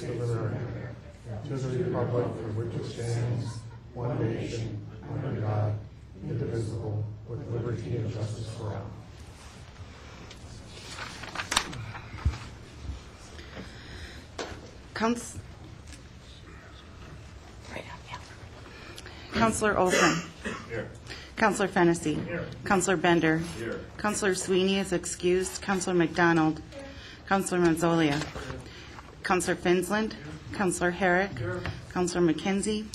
of America, and to the republic for which it stands, one nation, under God, indivisible, with liberty and justice for all. Councillor Olson. Here. Councillor Fennessy. Here. Councillor Bender. Here. Councillor Sweeney is excused. Councillor McDonald. Councillor Manzolia. Councillor Finsland. Councillor Herrick. Councillor McKenzie.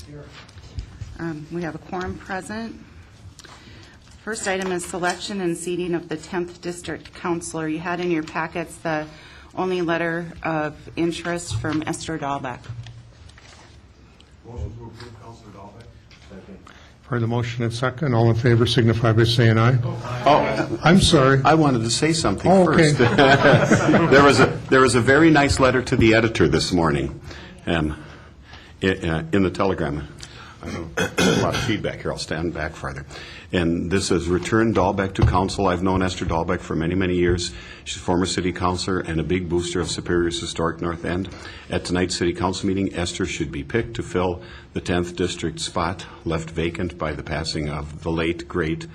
We have a quorum present. First item is selection and seating of the 10th District Councillor. You had in your packets the only letter of interest from Esther Dahlbeck. Motion to approve, Councilor Dahlbeck. Second. For the motion and second, all in favor signify by saying aye. Oh, I'm sorry. I wanted to say something Okay. first. There was a very nice letter to the editor this morning in the Telegram. I know a lot of feedback here. I'll stand back farther. And this is return Dahlbeck to council. I've known Esther Dahlbeck for many, many years. She's a former city councilor and a big booster of Superior's historic North End. At tonight's city council meeting, Esther should be picked to fill the 10th district spot left vacant by the passing of the late, great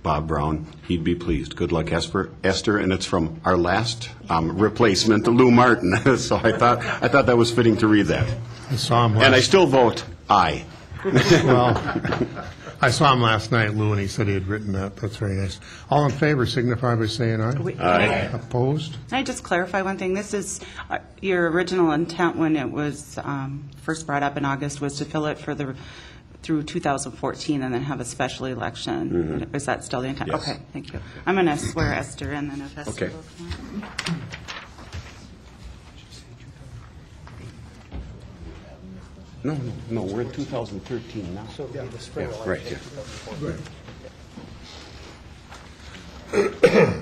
Bob Brown. He'd be pleased. Good luck, Esther. And it's from our last replacement, Lou Martin. So I thought that was fitting to read that. I saw him And I still vote aye. well, I saw him last night, Lou, and he said he had written that. That's very nice. All in favor signify by saying aye. Aye. Opposed? Can I just clarify one thing? This is your original intent when it was first brought up in August was to fill it through 2014 and then have a special election. Mm-hmm. Is that still the intent? Yes. Okay, thank you. I'm going to swear Esther in, then if Esther Okay. will come on. No, we're in 2013 now. So the spring election. Right, yeah.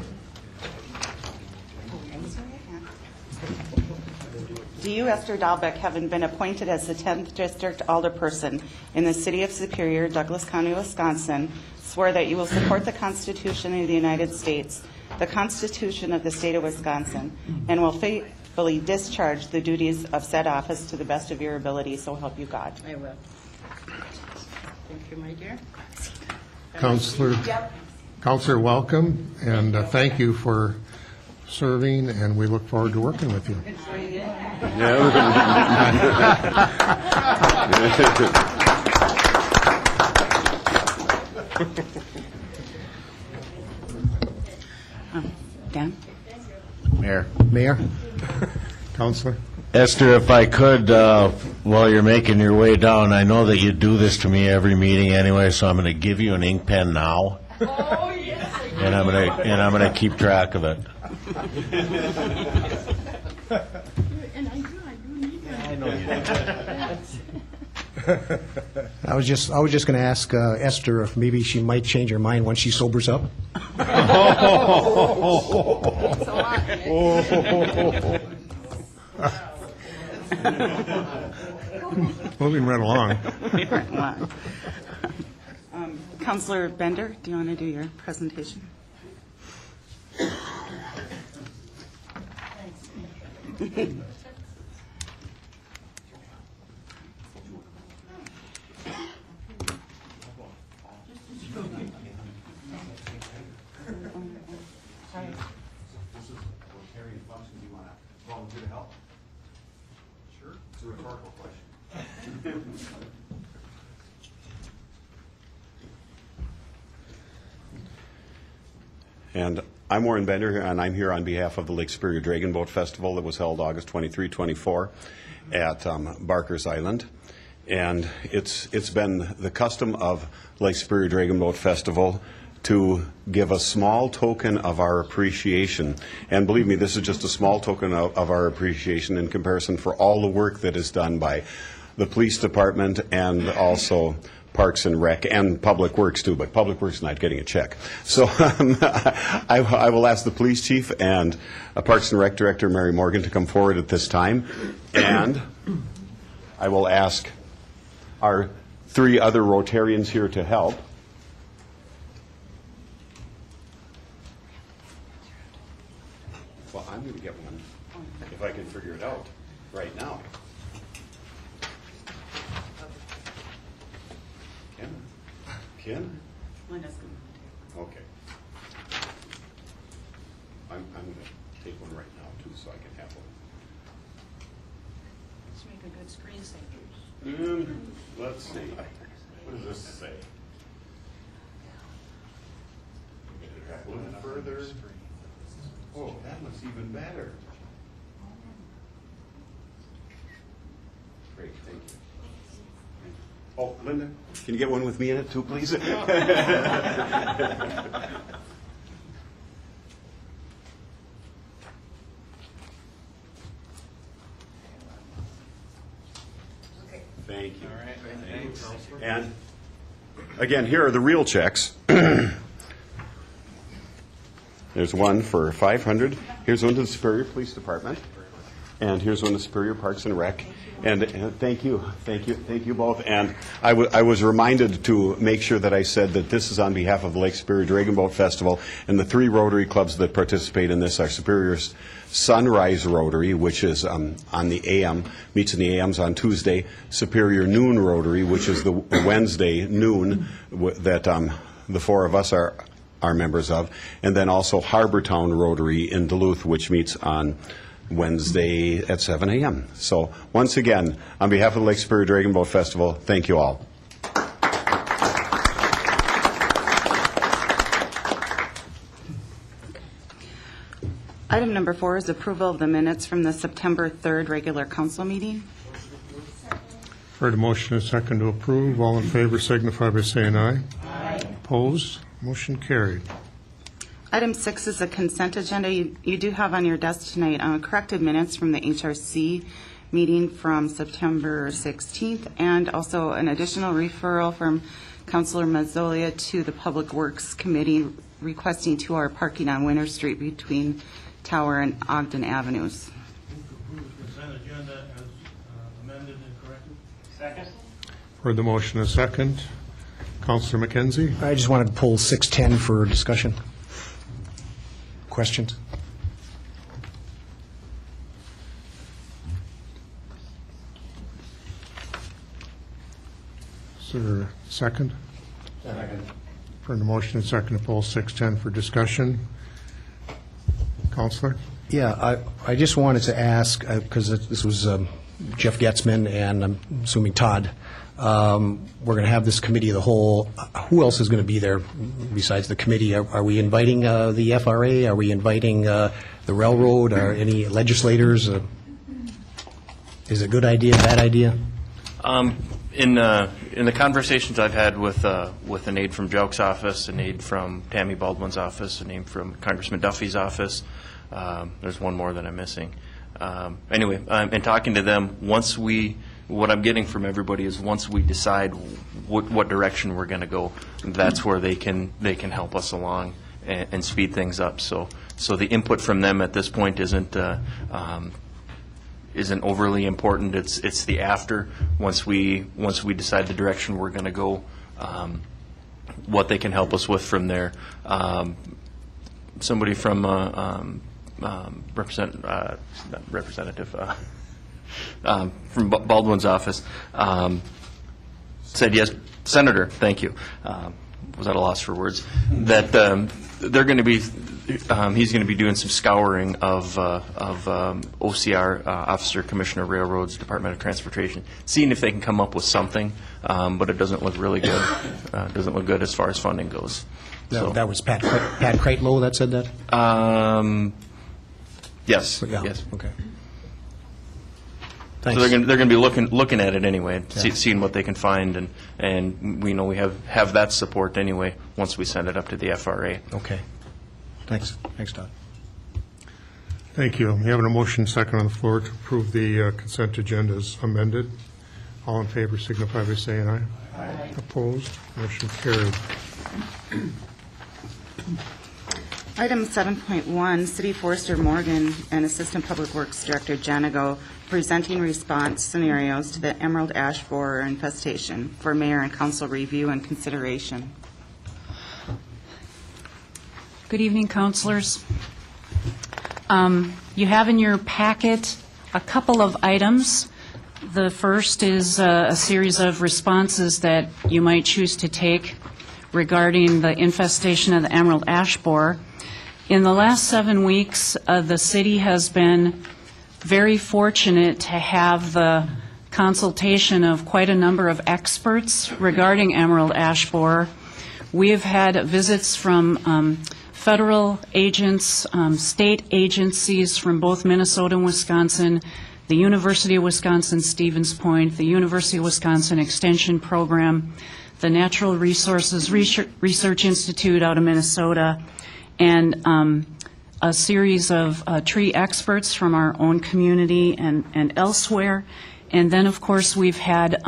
Do you, Esther Dahlbeck, having been appointed as the 10th District Alderperson in the City of Superior, Douglas County, Wisconsin, swear that you will support the Constitution of the United States, the Constitution of the State of Wisconsin, and will faithfully discharge the duties of said office to the best of your ability, so help you God? I will. Thank you, my dear. Counselor, welcome, and thank you for serving, and we look forward to working with you. Dan? Mayor? Counselor? Esther, if I could, while you're making your way down, I know that you do this to me every meeting anyway, so I'm going to give you an ink pen now. Oh, yes. And I'm going to keep track of it. And I do need one. I know you do. I was just going to ask Esther if maybe she might change her mind once she sobers up. Moving right along. Councillor Bender, do you want to do your presentation? Volunteer to help? Sure. It's a rhetorical question. And I'm Warren Bender, and I'm here on behalf of the Lake Superior Dragon Boat Festival that was held August 23, 24 at Barker's Island. And it's been the custom of Lake Superior Dragon Boat Festival to give a small token of our appreciation. And believe me, this is just a small token of our appreciation in comparison for all the work that is done by the police department and also Parks and Rec and Public Works too, but Public Works not getting a check. So I will ask the police chief and Parks and Rec director Mary Morgan to come forward at this time, and I will ask our three other Rotarians here to help. Well, I'm going to get one if I can figure it out right now. Ken? Linda's going to Okay. I'm going to take one right now, too, so I can have one. Let's make a good screensaver. Let's see. What does this say? A little further. Oh, that looks even better. Great, thank you. Oh, Linda, can you get one with me in it too, please? Thank you. All right. Thanks. And again, here are the real checks. There's one for $500. Here's one to the Superior Police Department. And here's one to Superior Parks and Rec. And thank you both. And I was reminded to make sure that I said that this is on behalf of the Lake Superior Dragon Boat Festival, and the 3 Rotary clubs that participate in this are Superior Sunrise Rotary, which is on the AM, meets in the AMs on Tuesday, Superior Noon Rotary, which is the Wednesday noon that the 4 of us are members of, and then also Harbortown Rotary in Duluth, which meets on Wednesday at 7 a.m. So once again, on behalf of the Lake Superior Dragon Boat Festival, thank you all. Item number 4 is approval of the minutes from the September 3rd regular council meeting. Heard a motion and a second to approve. All in favor signify by saying aye. Aye. Opposed? Motion carried. Item 6 is a consent agenda. You do have on your desk tonight corrected minutes from the HRC meeting from September 16th, and also an additional referral from Councilor Mazzolia to the Public Works Committee requesting 2-hour parking on Winter Street between Tower and Ogden Avenues. Consent agenda as amended and corrected. Second. Heard the motion and a second. Councilor McKenzie? I just wanted to pull 610 for discussion. Questions? Is there a second? Second. Heard the motion and second to pull 610 for discussion. Counselor? Yeah, I just wanted to ask, because this was Jeff Getzman and I'm assuming Todd, we're going to have this committee of the whole. Who else is going to be there besides the committee? Are we inviting the FRA? Are we inviting the railroad? Are any legislators? Is it a good idea, bad idea? In the conversations I've had with an aide from Joke's office, an aide from Tammy Baldwin's office, an aide from Congressman Duffy's office, there's one more that I'm missing. Anyway, in talking to them, what I'm getting from everybody is once we decide what direction we're going to go, that's where they can help us along and speed things up. So the input from them at this point isn't overly important. It's the after, once we decide the direction we're going to go, what they can help us with from there. Somebody from representative from Baldwin's office said, yes, Senator, thank you. Was at a loss for words. That they're going to be, he's going to be doing some scouring of OCR, Officer Commissioner Railroads, Department of Transportation, seeing if they can come up with something, but it doesn't look really good. Doesn't look good as far as funding goes. That was Pat Kreitlow that said that? Yes. Yeah. Yes. Okay. So Thanks. they're going to be looking at it anyway, seeing what they can find, and we know we have that support anyway once we send it up to the FRA. Okay. Thanks. Thanks, Todd. Thank you. We have a motion second on the floor to approve the consent agenda as amended. All in favor signify by saying aye. Aye. Opposed? Motion carried. Item 7.1, City Forester Morgan and Assistant Public Works Director Janigo presenting response scenarios to the emerald ash borer infestation for mayor and council review and consideration. Good evening, councilors. You have in your packet a couple of items. The first is a series of responses that you might choose to take regarding the infestation of the emerald ash borer. In the last 7 weeks, the city has been very fortunate to have the consultation of quite a number of experts regarding emerald ash borer. We have had visits from federal agents, state agencies from both Minnesota and Wisconsin, the University of Wisconsin-Stevens Point, the University of Wisconsin Extension Program, the Natural Resources Research Institute out of Minnesota, and a series of tree experts from our own community and elsewhere. And then, of course, we've had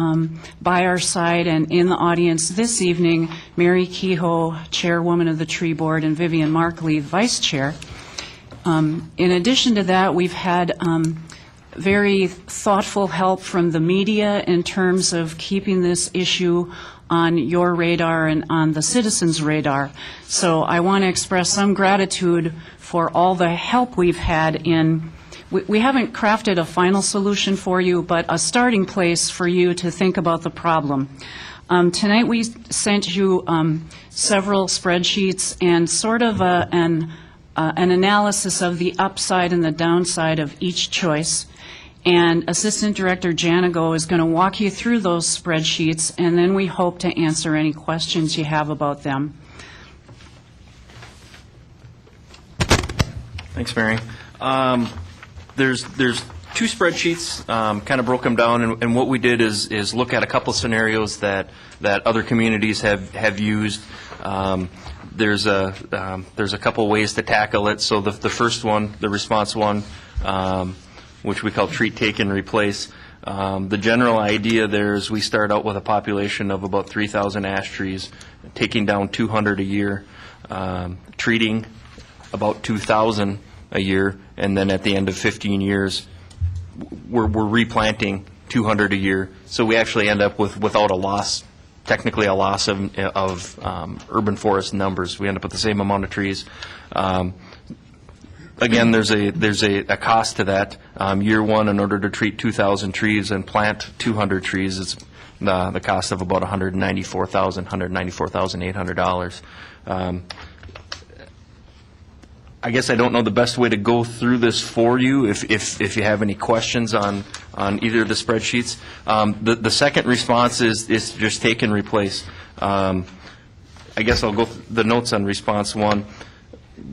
by our side and in the audience this evening, Mary Kehoe, Chairwoman of the Tree Board, and Vivian Markley, Vice Chair. In addition to that, we've had very thoughtful help from the media in terms of keeping this issue on your radar and on the citizens' radar. So I want to express some gratitude for all the help we've had in. We haven't crafted a final solution for you, but a starting place for you to think about the problem. Tonight we sent you several spreadsheets and sort of an analysis of the upside and the downside of each choice. And Assistant Director Janigo is going to walk you through those spreadsheets, and then we hope to answer any questions you have about them. Thanks, Mary. There's two spreadsheets, kind of broke them down, and what we did is look at a couple of scenarios that other communities have used. There's a couple ways to tackle it. So the first one, the response one, which we call treat, take, and replace. The general idea there is we start out with a population of about 3,000 ash trees, taking down 200 a year, treating about 2,000 a year, and then at the end of 15 years, we're replanting 200 a year. So we actually end up without a loss, technically a loss of urban forest numbers. We end up with the same amount of trees. Again, there's a cost to that. Year one, in order to treat 2,000 trees and plant 200 trees, it's the cost of about $194,800. I guess I don't know the best way to go through this for you. If you have any questions on either of the spreadsheets, the second response is just take and replace. I guess I'll go the notes on response one.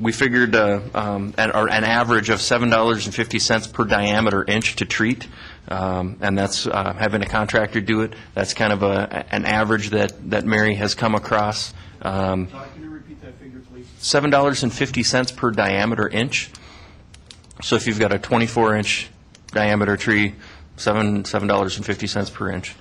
We figured an average of $7.50 per diameter inch to treat, and that's having a contractor do it. That's kind of an average that Mary has come across. Can you repeat that figure, please? $7.50 per diameter inch. So if you've got a 24-inch diameter tree, $7.50 per inch.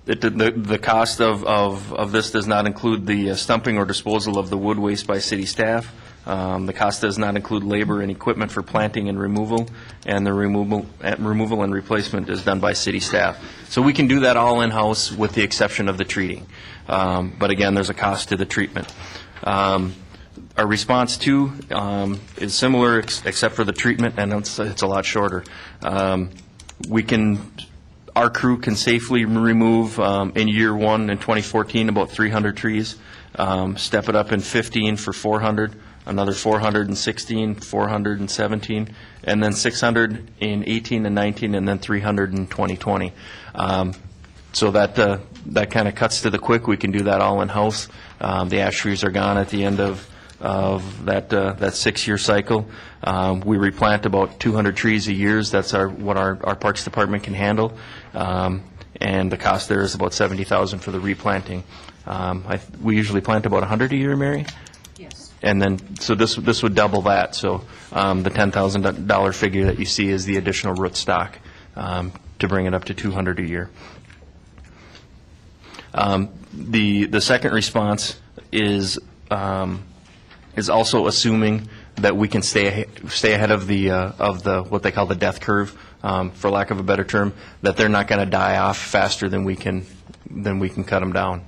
The cost of this does not include the stumping or disposal of the wood waste by city staff. The cost does not include labor and equipment for planting and removal, and the removal and replacement is done by city staff. So we can do that all in-house with the exception of the treating. But again, there's a cost to the treatment. Our response 2 is similar except for the treatment, and it's a lot shorter. Our crew can safely remove in year 1 in 2014 about 300 trees, step it up in 15 for 400, another 416, 417, and then 600 in 18 and 19, and then 300 in 2020. So that kind of cuts to the quick. We can do that all in-house. The ash trees are gone at the end of that 6-year cycle. We replant about 200 trees a year. That's what our Parks Department can handle. And the cost there is about $70,000 for the replanting. We usually plant about 100 a year, Mary? Yes. And then, so this would double that. So the $10,000 figure that you see is the additional root stock to bring it up to 200 a year. The second response is also assuming that we can stay ahead of the what they call the death curve, for lack of a better term, that they're not going to die off faster than we can cut them down.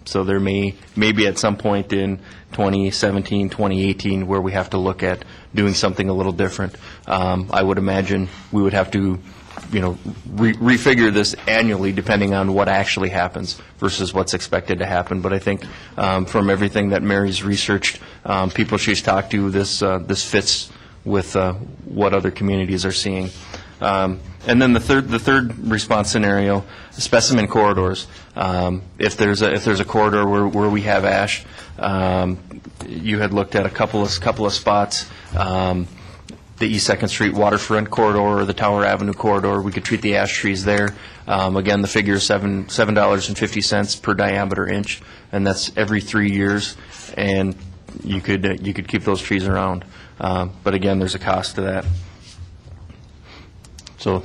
So there may be at some point in 2017, 2018 where we have to look at doing something a little different. I would imagine we would have to refigure this annually depending on what actually happens versus what's expected to happen. But I think from everything that Mary's researched, people she's talked to, this fits with what other communities are seeing. And then the third response scenario, specimen corridors. If there's a corridor where we have ash, you had looked at a couple of spots. The East 2nd Street waterfront corridor or the Tower Avenue corridor, we could treat the ash trees there. Again, the figure is $7.50 per diameter inch, and that's every 3 years. And you could keep those trees around. But again, there's a cost to that. So.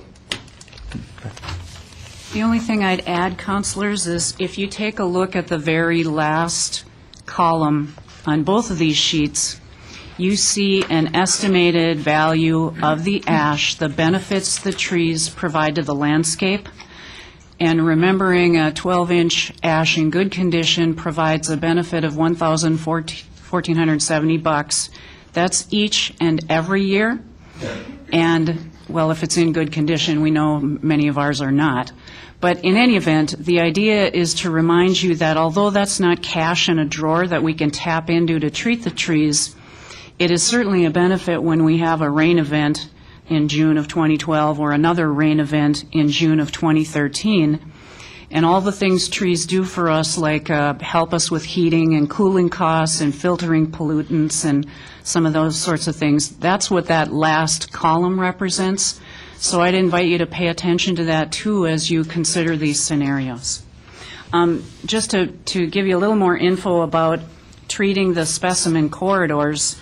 The only thing I'd add, councilors, is if you take a look at the very last column on both of these sheets, you see an estimated value of the ash, the benefits the trees provide to the landscape. And remembering a 12-inch ash in good condition provides a benefit of $1,470. That's each and every year. And, well, if it's in good condition, we know many of ours are not. But in any event, the idea is to remind you that although that's not cash in a drawer that we can tap into to treat the trees, it is certainly a benefit when we have a rain event in June of 2012 or another rain event in June of 2013. And all the things trees do for us, like help us with heating and cooling costs and filtering pollutants and some of those sorts of things, that's what that last column represents. So I'd invite you to pay attention to that, too, as you consider these scenarios. Just to give you a little more info about treating the specimen corridors,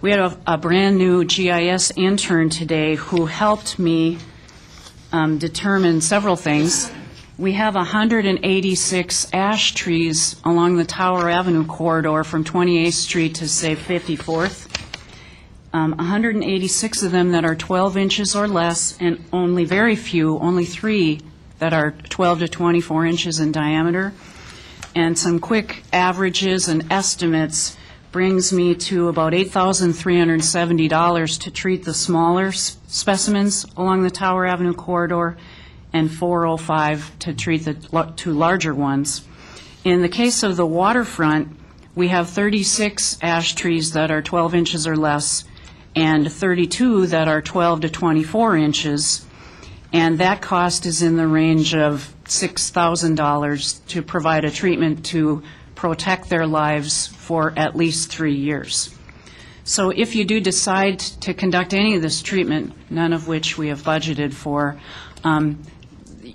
we had a brand-new GIS intern today who helped me determine several things. We have 186 ash trees along the Tower Avenue corridor from 28th Street to, say, 54th. 186 of them that are 12 inches or less, and only very few, only 3 that are 12 to 24 inches in diameter. And some quick averages and estimates brings me to about $8,370 to treat the smaller specimens along the Tower Avenue corridor, and $405 to treat the two larger ones. In the case of the waterfront, we have 36 ash trees that are 12 inches or less, and 32 that are 12 to 24 inches, and that cost is in the range of $6,000 to provide a treatment to protect their lives for at least 3 years. So if you do decide to conduct any of this treatment, none of which we have budgeted for,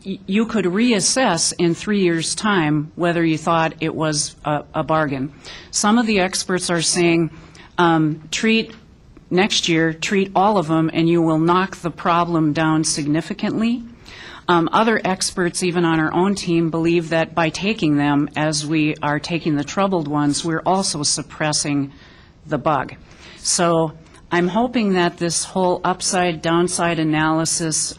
you could reassess in 3 years' time whether you thought it was a bargain. Some of the experts are saying next year, treat all of them, and you will knock the problem down significantly. Other experts, even on our own team, believe that by taking them, as we are taking the troubled ones, we're also suppressing the bug. So I'm hoping that this whole upside-downside analysis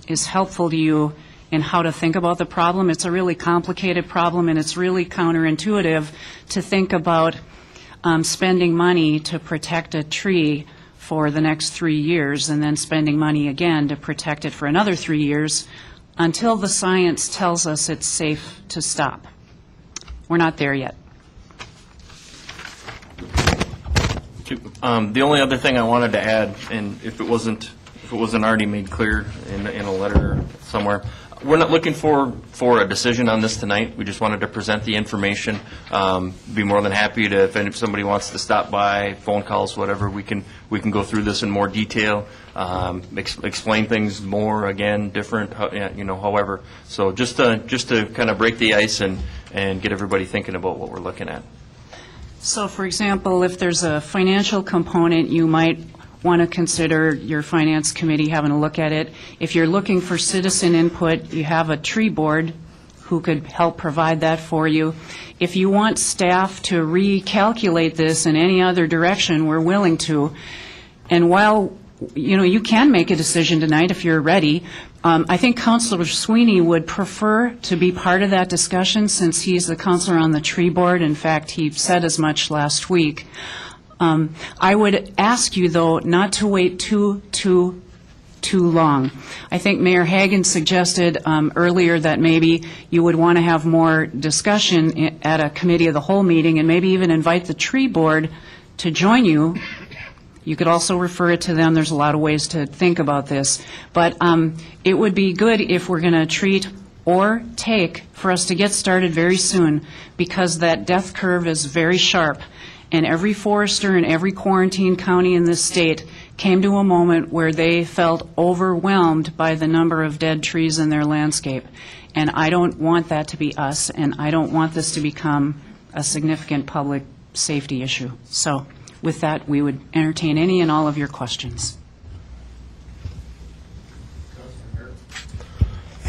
is helpful to you in how to think about the problem. It's a really complicated problem, and it's really counterintuitive to think about spending money to protect a tree for the next 3 years and then spending money again to protect it for another 3 years until the science tells us it's safe to stop. We're not there yet. The only other thing I wanted to add, and if it wasn't already made clear in a letter somewhere, we're not looking for a decision on this tonight. We just wanted to present the information. Be more than happy to, if somebody wants to stop by, phone calls, whatever, we can go through this in more detail, explain things more, again, different, however. So just to kind of break the ice and get everybody thinking about what we're looking at. So, for example, if there's a financial component, you might want to consider your finance committee having a look at it. If you're looking for citizen input, you have a tree board who could help provide that for you. If you want staff to recalculate this in any other direction, we're willing to. And while, you can make a decision tonight if you're ready, I think Councilor Sweeney would prefer to be part of that discussion since he's the counselor on the tree board. In fact, he said as much last week. I would ask you, though, not to wait too too long. I think Mayor Hagan suggested earlier that maybe you would want to have more discussion at a committee of the whole meeting and maybe even invite the tree board to join you. You could also refer it to them. There's a lot of ways to think about this. But it would be good if we're going to treat or take for us to get started very soon, because that death curve is very sharp. And every forester in every quarantine county in this state came to a moment where they felt overwhelmed by the number of dead trees in their landscape. And I don't want that to be us, and I don't want this to become a significant public safety issue. So with that, we would entertain any and all of your questions.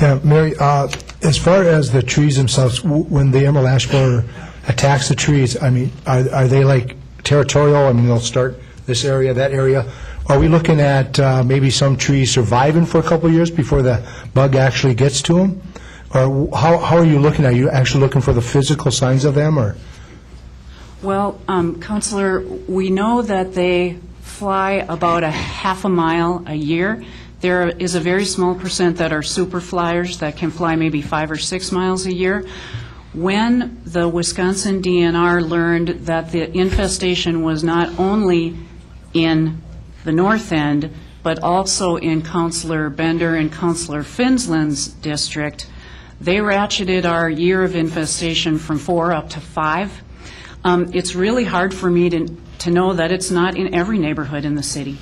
Yeah, Mary, as far as the trees themselves, when the emerald ash borer attacks the trees, I mean, are they like territorial? I mean, they'll start this area, that area. Are we looking at maybe some trees surviving for a couple of years before the bug actually gets to them? Or how are you looking? Are you actually looking for the physical signs of them, or? Well, Counselor, we know that they fly about a half a mile a year. There is a very small percent that are super flyers that can fly maybe 5 or 6 miles a year. When the Wisconsin DNR learned that the infestation was not only in the north end, but also in Councilor Bender and Councilor Finsland's district, they ratcheted our year of infestation from 4 up to 5. It's really hard for me to know that it's not in every neighborhood in the city.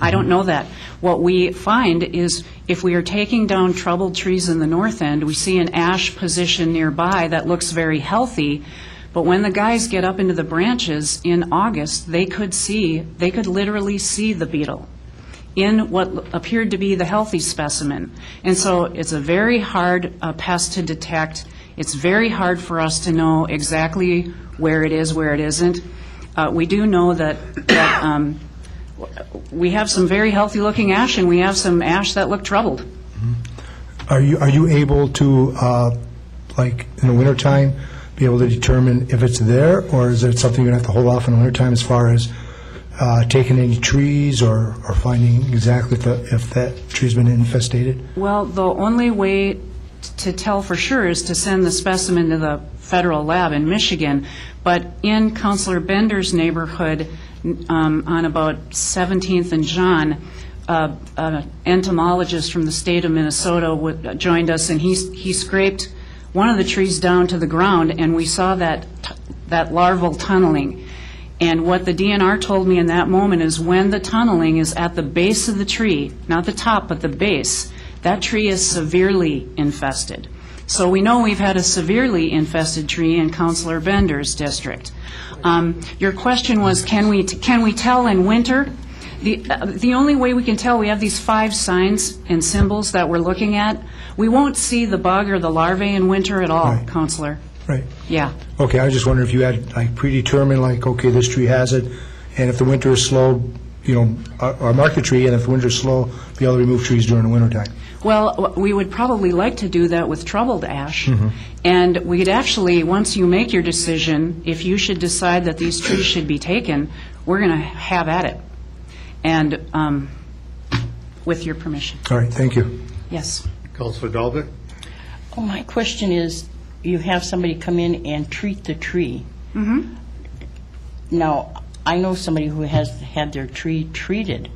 I don't know that. What we find is if we are taking down troubled trees in the north end, we see an ash position nearby that looks very healthy, but when the guys get up into the branches in August, they could literally see the beetle in what appeared to be the healthy specimen. And so it's a very hard pest to detect. It's very hard for us to know exactly where it is, where it isn't. We do know that we have some very healthy-looking ash, and we have some ash that look troubled. Are you able to, like in the wintertime, be able to determine if it's there, or is it something you're going to have to hold off in the wintertime as far as taking any trees or finding exactly if that tree's been infestated? Well, the only way to tell for sure is to send the specimen to the federal lab in Michigan. But in Councilor Bender's neighborhood, on about 17th and John, an entomologist from the state of Minnesota joined us, and he scraped one of the trees down to the ground, and we saw that larval tunneling. And what the DNR told me in that moment is when the tunneling is at the base of the tree, not the top, but the base, that tree is severely infested. So we know we've had a severely infested tree in Councilor Bender's district. Your question was, can we tell in winter? The only way we can tell, we have these 5 signs and symbols that we're looking at. We won't see the bug or the larvae in winter at all, right. Counselor. Right. Yeah. Okay, I was just wondering if you had like predetermined, like, okay, this tree has it, and if the winter is slow, or mark the tree, and if the winter is slow, be able to remove trees during the wintertime. Well, we would probably like to do that with troubled ash. And we'd actually, once you make your decision, if you should decide that these trees should be taken, we're going to have at it. And with your permission. All right, thank you. Yes. Councilor Dalbeck? Oh, my question is, you have somebody come in and treat the tree. Now, I know somebody who has had their tree treated,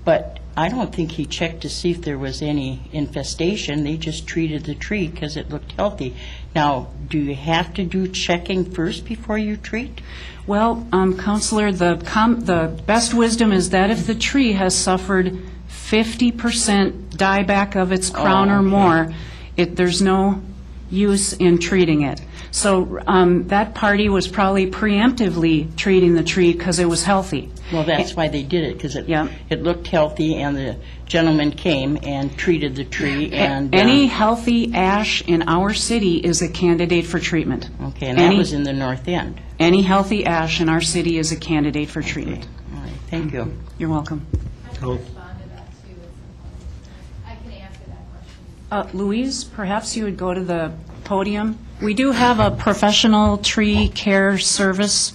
but I don't think he checked to see if there was any infestation. They just treated the tree because it looked healthy. Now, do you have to do checking first before you treat? Well, Counselor, the best wisdom is that if the tree has suffered 50% dieback of its crown or more, there's no use in treating it. So that party was probably preemptively treating the tree because it was healthy. Well, that's why they did it, because it looked healthy, and the gentleman came and treated the tree. And any healthy ash in our city is a candidate for treatment. Okay, and that was in the north end. Any healthy ash in our city is a candidate for treatment. All right, thank you. You're welcome. I can respond to that, too, at some point. I can answer that question. Louise, perhaps you would go to the podium. We do have a professional tree care service,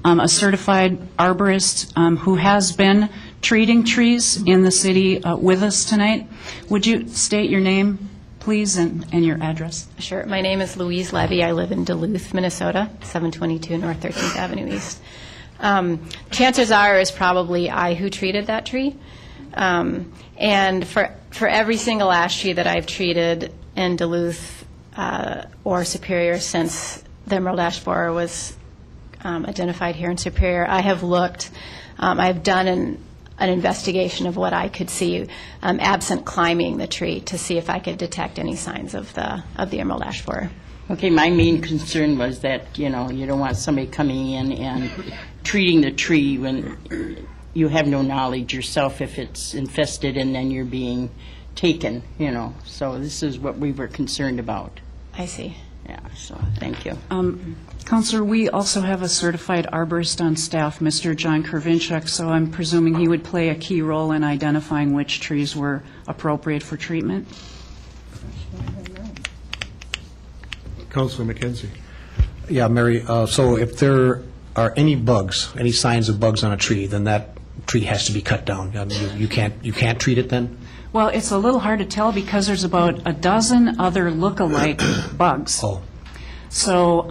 a certified arborist who has been treating trees in the city with us tonight. Would you state your name, please, and your address? Sure. My name is Louise Levy. I live in Duluth, Minnesota, 722 North 13th Avenue East. Chances are it's probably I who treated that tree. And for every single ash tree that I've treated in Duluth or Superior since the emerald ash borer was identified here in Superior, I have looked, I've done an investigation of what I could see absent climbing the tree to see if I could detect any signs of the emerald ash borer. Okay, my main concern was that, you don't want somebody coming in and treating the tree when you have no knowledge yourself if it's infested and then you're being taken, So this is what we were concerned about. I see. Yeah, so thank you. Counselor, we also have a certified arborist on staff, Mr. John Kervinchuk, so I'm presuming he would play a key role in identifying which trees were appropriate for treatment. Councilor McKenzie. Yeah, Mary, so if there are any bugs, any signs of bugs on a tree, then that tree has to be cut down. You can't treat it then? Well, it's a little hard to tell because there's about a dozen other look-alike bugs. Oh. So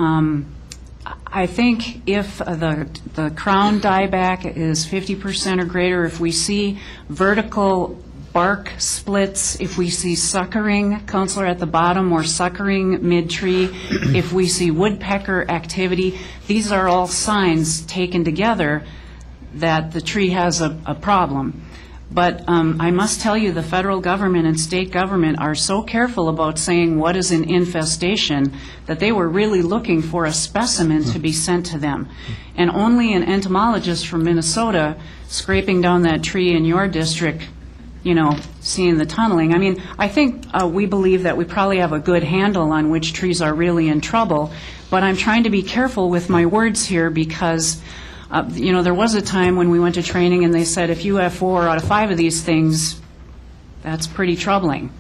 I think if the crown dieback is 50% or greater, if we see vertical bark splits, if we see suckering, Counselor, at the bottom, or suckering mid-tree, if we see woodpecker activity, these are all signs taken together that the tree has a problem. But I must tell you, the federal government and state government are so careful about saying what is an infestation that they were really looking for a specimen to be sent to them. And only an entomologist from Minnesota scraping down that tree in your district, seeing the tunneling. I mean, I think we believe that we probably have a good handle on which trees are really in trouble, but I'm trying to be careful with my words here because there was a time when we went to training and they said if you have 4 out of 5 of these things, that's pretty troubling.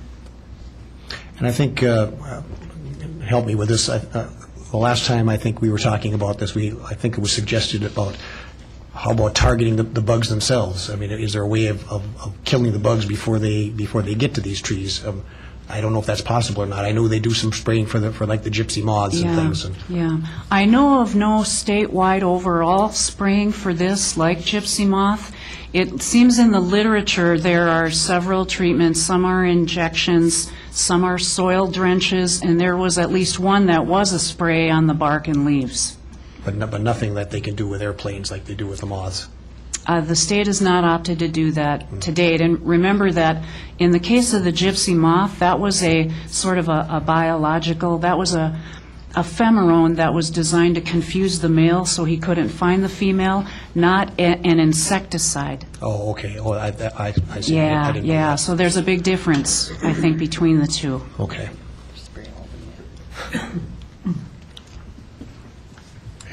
And I think, help me with this, the last time I think we were talking about this, I think it was suggested about how about targeting the bugs themselves? I mean, is there a way of killing the bugs before they get to these trees? I don't know if that's possible or not. I know they do some spraying for like the gypsy moths and things. Yeah, I know of no statewide overall spraying for this like gypsy moth. It seems in the literature there are several treatments. Some are injections, some are soil drenches, and there was at least one that was a spray on the bark and leaves. But nothing that they can do with airplanes like they do with the moths. The state has not opted to do that to date. And remember that in the case of the gypsy moth, that was a sort of a biological, that was a ephemerone that was designed to confuse the male so he couldn't find the female, not an insecticide. Oh, okay. Oh, I see. Yeah, I didn't know that. So there's a big difference, I think, between the two. Okay.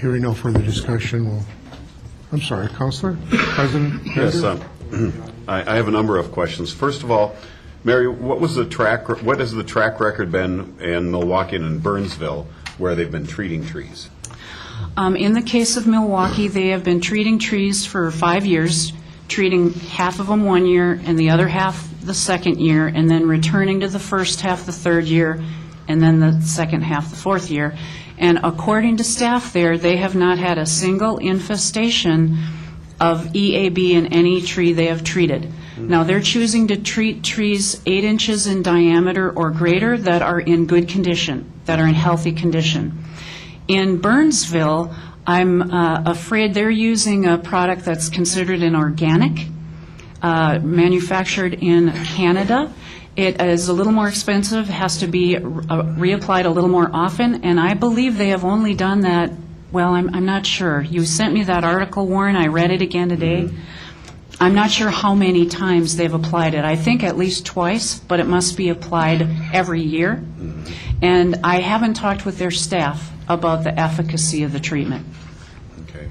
Hearing no further discussion, I'm sorry, Counselor? President? Yes, I have a number of questions. First of all, Mary, what has the track record been in Milwaukee and in Burnsville where they've been treating trees? In the case of Milwaukee, they have been treating trees for 5 years, treating half of them 1 year and the other half the second year, and then returning to the first half the third year, and then the second half the fourth year. And according to staff there, they have not had a single infestation of EAB in any tree they have treated. Now, they're choosing to treat trees 8 inches in diameter or greater that are in good condition, that are in healthy condition. In Burnsville, I'm afraid they're using a product that's considered an organic, manufactured in Canada. It is a little more expensive, has to be reapplied a little more often, and I believe they have only done that, well, I'm not sure. You sent me that article, Warren, I read it again today. I'm not sure how many times they've applied it. I think at least twice, but it must be applied every year. And I haven't talked with their staff about the efficacy of the treatment. Okay.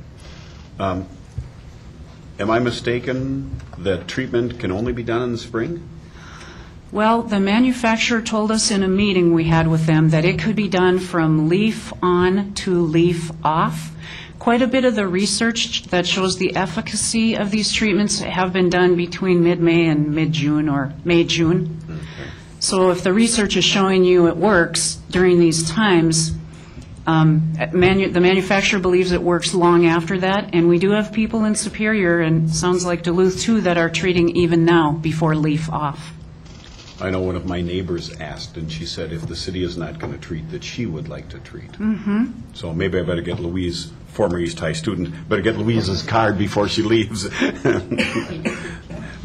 Am I mistaken that treatment can only be done in the spring? Well, the manufacturer told us in a meeting we had with them that it could be done from leaf on to leaf off. quite a bit of the research that shows the efficacy of these treatments have been done between mid-May and mid-June or May-June. So if the research is showing you it works during these times, the manufacturer believes it works long after that, and we do have people in Superior, and sounds like Duluth too, that are treating even now before leaf off. I know one of my neighbors asked, and she said if the city is not going to treat, that she would like to treat. So maybe I better get Louise, former East High student, better get Louise's card before she leaves.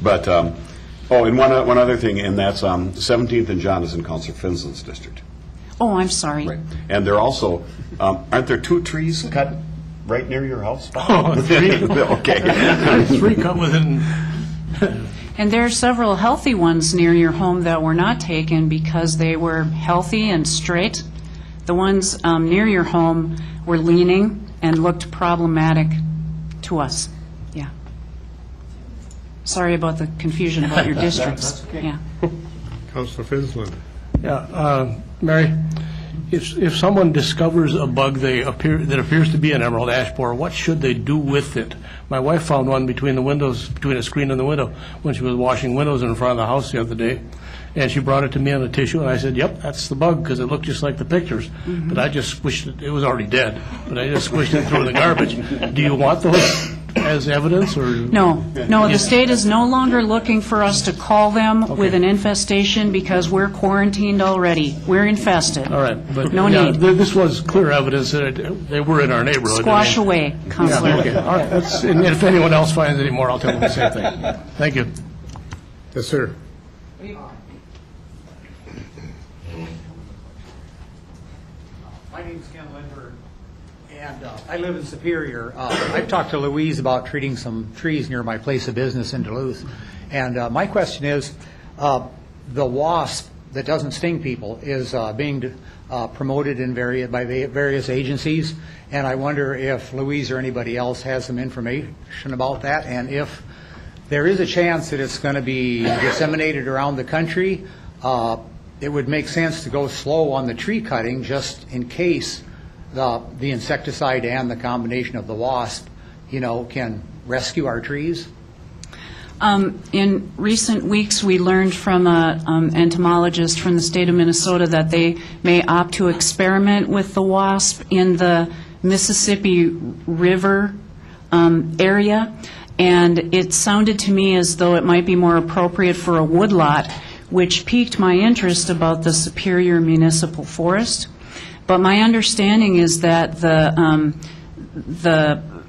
But, and one other thing, and that's 17th and John is in Councilor Finsland's district. Oh, I'm sorry. Right. And they're also, aren't there 2 trees cut right near your house? Oh, 3. Okay. 3 cut within. And there are several healthy ones near your home that were not taken because they were healthy and straight. The ones near your home were leaning and looked problematic to us. Yeah. Sorry about the confusion about your districts. Yeah. Councilor Finsland. Yeah, Mary, if someone discovers a bug that appears to be an emerald ash borer, what should they do with it? My wife found one between the windows, between a screen and the window, when she was washing windows in front of the house the other day, and she brought it to me on a tissue, and I said, "Yep, that's the bug," because it looked just like the pictures. But I just squished it was already dead, but I just squished it and threw it in the garbage. Do you want those as evidence, or? No, the state is no longer looking for us to call them with an infestation because we're quarantined already. We're infested. All right, but no yeah, need. This was clear evidence that they were in our neighborhood. Squash away, Counselor. Yeah, okay, all right. And if anyone else finds any more, I'll tell them the same thing. Thank you. Yes, sir. My name's Ken Lindberg, and I live in Superior. I've talked to Louise about treating some trees near my place of business in Duluth. And my question is, the wasp that doesn't sting people is being promoted by various agencies, and I wonder if Louise or anybody else has some information about that, and if there is a chance that it's going to be disseminated around the country, it would make sense to go slow on the tree cutting just in case the insecticide and the combination of the wasp, can rescue our trees. In recent weeks, we learned from an entomologist from the state of Minnesota that they may opt to experiment with the wasp in the Mississippi River area, and it sounded to me as though it might be more appropriate for a woodlot, which piqued my interest about the Superior Municipal Forest. But my understanding is that the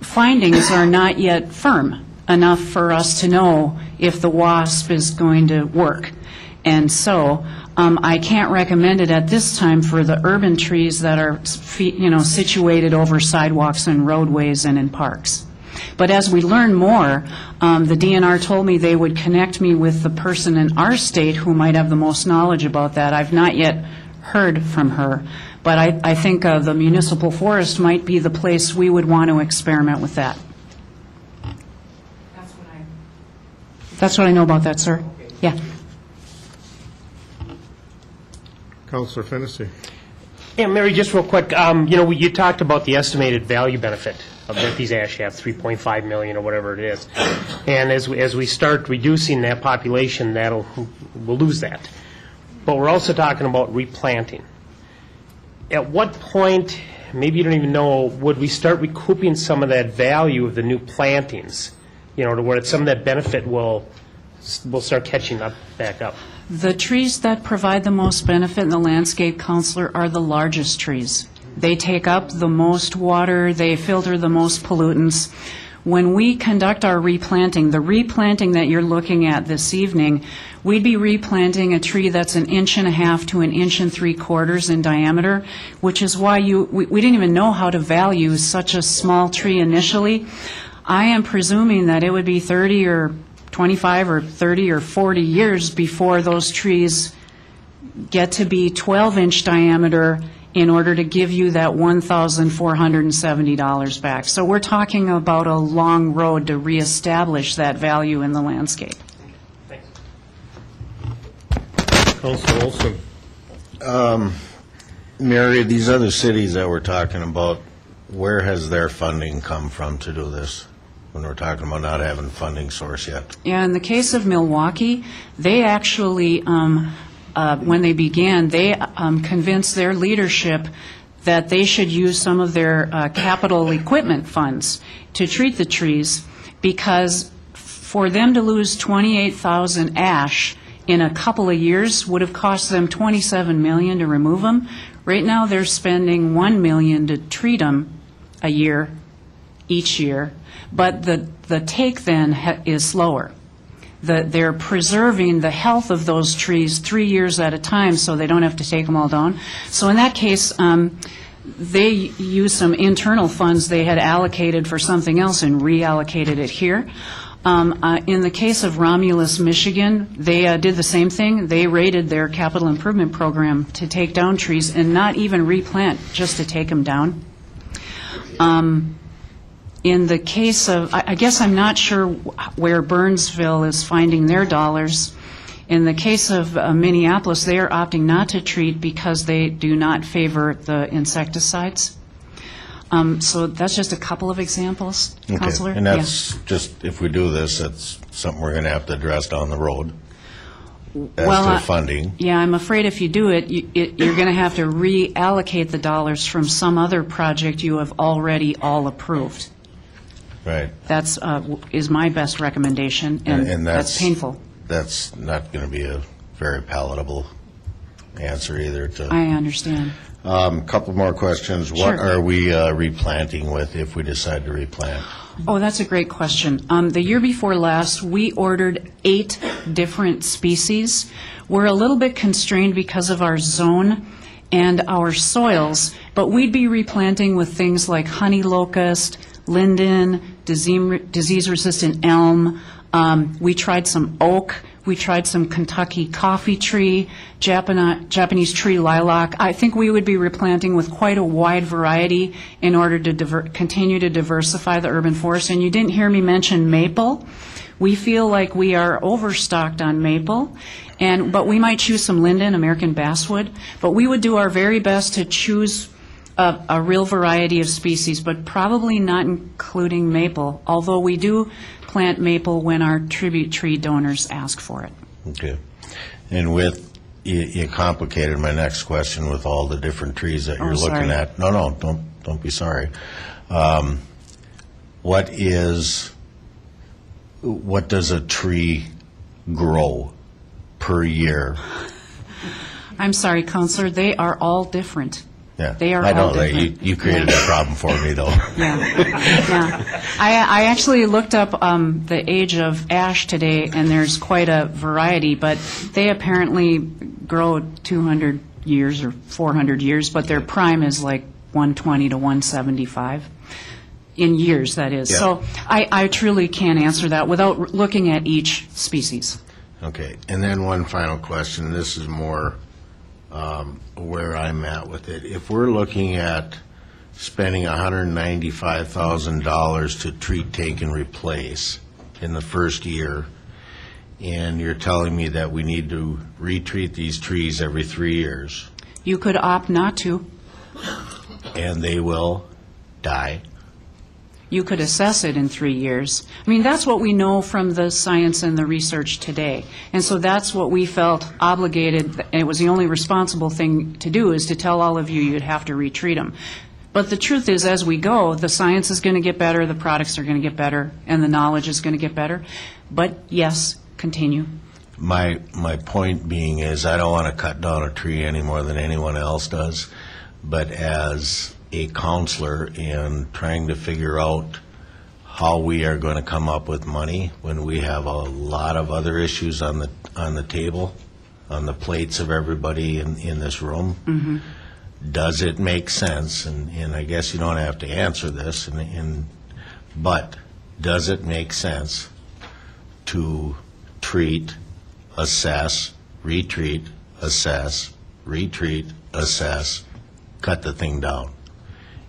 findings are not yet firm enough for us to know if the wasp is going to work. And so I can't recommend it at this time for the urban trees that are situated over sidewalks and roadways and in parks. But as we learn more, the DNR told me they would connect me with the person in our state who might have the most knowledge about that. I've not yet heard from her, but I think the municipal forest might be the place we would want to experiment with that. That's what I know about that, sir. Yeah. Councilor Fennessy. Yeah, Mary, just real quick, you talked about the estimated value benefit of these ash have, 3.5 million or whatever it is. And as we start reducing that population, we'll lose that. But we're also talking about replanting. At what point, maybe you don't even know, would we start recouping some of that value of the new plantings, to where some of that benefit will start catching back up? The trees that provide the most benefit in the landscape, Counselor, are the largest trees. They take up the most water, they filter the most pollutants. When we conduct our replanting, the replanting that you're looking at this evening, we'd be replanting a tree that's 1.5 inches to 1.75 inches in diameter, which is why we didn't even know how to value such a small tree initially. I am presuming that it would be 30 or 25 or 30 or 40 years before those trees get to be 12-inch diameter in order to give you that $1,470 back. So we're talking about a long road to reestablish that value in the landscape. Councilor Olson. Mary, these other cities that we're talking about, where has their funding come from to do this, when we're talking about not having funding source yet? Yeah, in the case of Milwaukee, they actually, when they began, they convinced their leadership that they should use some of their capital equipment funds to treat the trees, because for them to lose 28,000 ash in a couple of years would have cost them $27 million to remove them. Right now, they're spending $1 million to treat them a year, each year, but the take then is slower. They're preserving the health of those trees 3 years at a time, so they don't have to take them all down. So in that case, they used some internal funds they had allocated for something else and reallocated it here. In the case of Romulus, Michigan, they did the same thing. They raided their capital improvement program to take down trees and not even replant, just to take them down. In the case of, I guess I'm not sure where Burnsville is finding their dollars. In the case of Minneapolis, they are opting not to treat because they do not favor the insecticides. So that's just a couple of examples, Counselor. And that's just, if we do this, that's something we're going to have to address down the road as to funding. Yeah, I'm afraid if you do it, you're going to have to reallocate the dollars from some other project you have already all approved. Right. That's is my best recommendation, and that's painful. That's not going to be a very palatable answer either. I understand. Couple more questions. Sure. What are we replanting with if we decide to replant? Oh, that's a great question. The year before last, we ordered 8 different species. We're a little bit constrained because of our zone and our soils, but we'd be replanting with things like honey locust, linden, disease-resistant elm. We tried some oak. We tried some Kentucky coffee tree, Japanese tree lilac. I think we would be replanting with quite a wide variety in order to continue to diversify the urban forest. And you didn't hear me mention maple. We feel like we are overstocked on maple, but we might choose some linden, American basswood. But we would do our very best to choose a real variety of species, but probably not including maple, although we do plant maple when our tribute tree donors ask for it. Okay. And with, you complicated my next question with all the different trees that you're looking at. No, don't be sorry. What does a tree grow per year? I'm sorry, Counselor, they are all different. Yeah, they are I know all different. You created a problem for me, though. Yeah. I actually looked up the age of ash today, and there's quite a variety, but they apparently grow 200 years or 400 years, but their prime is like 120 to 175 in years, that is. Yeah. So I truly can't answer that without looking at each species. Okay, and then one final question. This is more where I'm at with it. If we're looking at spending $195,000 to treat, take, and replace in the first year, and you're telling me that we need to retreat these trees every 3 years. You could opt not to. And they will die. You could assess it in 3 years. I mean, that's what we know from the science and the research today. And so that's what we felt obligated, and it was the only responsible thing to do, is to tell all of you you'd have to retreat them. But the truth is, as we go, the science is going to get better, the products are going to get better, and the knowledge is going to get better. But yes, continue. My point being is, I don't want to cut down a tree any more than anyone else does, but as a counselor and trying to figure out how we are going to come up with money when we have a lot of other issues on the table, on the plates of everybody in this room. Mm-hmm. Does it make sense? And I guess you don't have to answer this, but does it make sense to treat, assess, retreat, assess, retreat, assess, cut the thing down?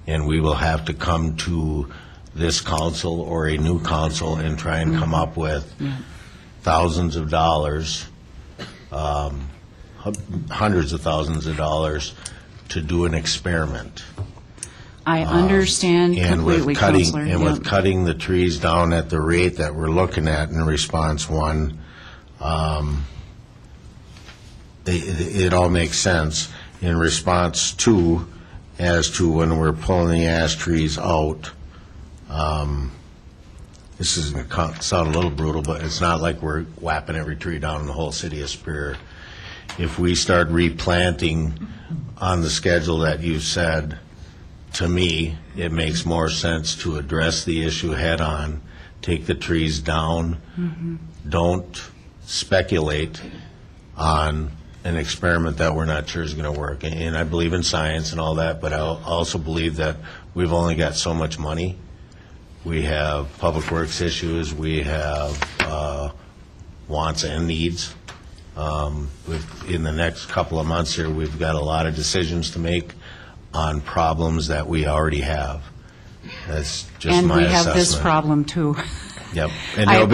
And we will have to come to this council or a new council and try and come up with thousands of dollars, hundreds of thousands of dollars to do an experiment. I understand And with completely, cutting, Counselor. and with Yep. cutting the trees down at the rate that we're looking at in response one, it all makes sense. In response two, as to when we're pulling the ash trees out, this is going to sound a little brutal, but it's not like we're whapping every tree down in the whole city of Superior. If we start replanting on the schedule that you said, to me, it makes more sense to address the issue head-on, take the trees down, don't speculate on an experiment that we're not sure is going to work. And I believe in science and all that, but I also believe that we've only got so much money. We have public works issues, we have wants and needs. In the next couple of months here, we've got a lot of decisions to make on problems that we already have. That's just my assessment. And we have this problem, too. Yep. And there'll